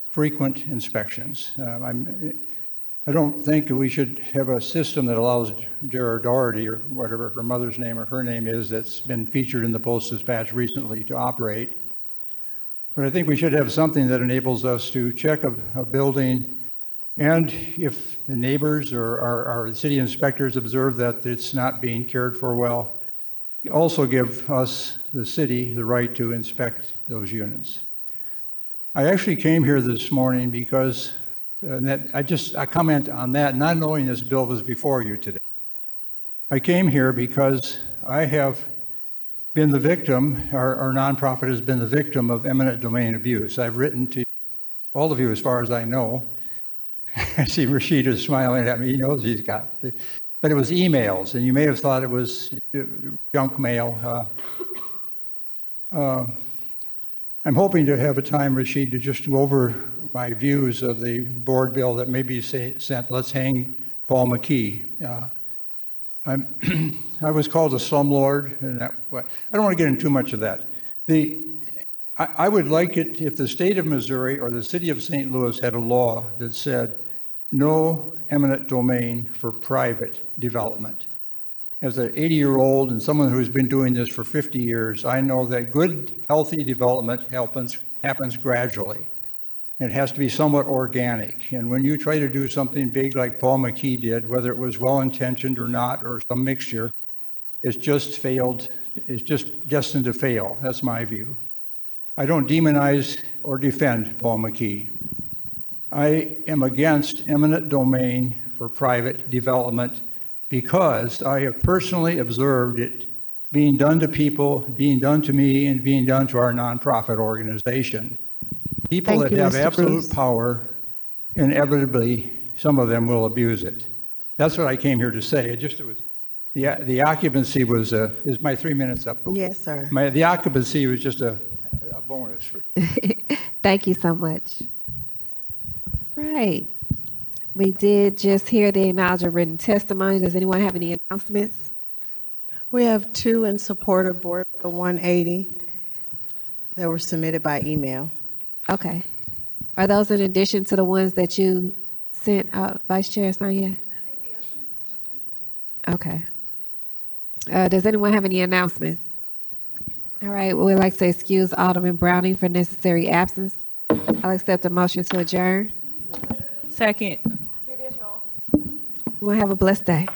frequent inspections. I don't think we should have a system that allows Dara Doherty, or whatever her mother's name or her name is, that's been featured in the Post-Dispatch recently, to operate. But I think we should have something that enables us to check a building, and if the neighbors or our city inspectors observe that it's not being cared for well, also give us, the city, the right to inspect those units. I actually came here this morning because I comment on that, not knowing this bill was before you today. I came here because I have been the victim, our nonprofit has been the victim of eminent domain abuse. I've written to all of you as far as I know. I see Rashid is smiling at me, he knows he's got it. But it was emails, and you may have thought it was junk mail. I'm hoping to have a time, Rashid, to just go over my views of the board bill that may be sent. Let's hang Paul McKee. I was called a slumlord, and I don't want to get into too much of that. I would like it if the state of Missouri or the city of St. Louis had a law that said no eminent domain for private development. As an 80-year-old and someone who's been doing this for 50 years, I know that good, healthy development happens gradually. It has to be somewhat organic. And when you try to do something big like Paul McKee did, whether it was well-intentioned or not, or some mixture, it's just failed. It's just destined to fail. That's my view. I don't demonize or defend Paul McKee. I am against eminent domain for private development because I have personally observed it being done to people, being done to me, and being done to our nonprofit organization. People Thank that you, have Mr. absolute Bruce. power, inevitably, some of them will abuse it. That's what I came here to say. It was, the occupancy was, is my 3 minutes up? Yes, sir. The occupancy was just a bonus. Thank you so much. Right. We did just hear the acknowledged written testimony. Does anyone have any announcements? We have 2 in support of Board Bill 180 that were submitted by email. Okay. Are those in addition to the ones that you sent out, Vice Chair Sonia? Okay. Does anyone have any announcements? All right, we'd like to excuse Alderman Browning for necessary absence. I'll accept a motion to adjourn. Second. We'll have a blessed day.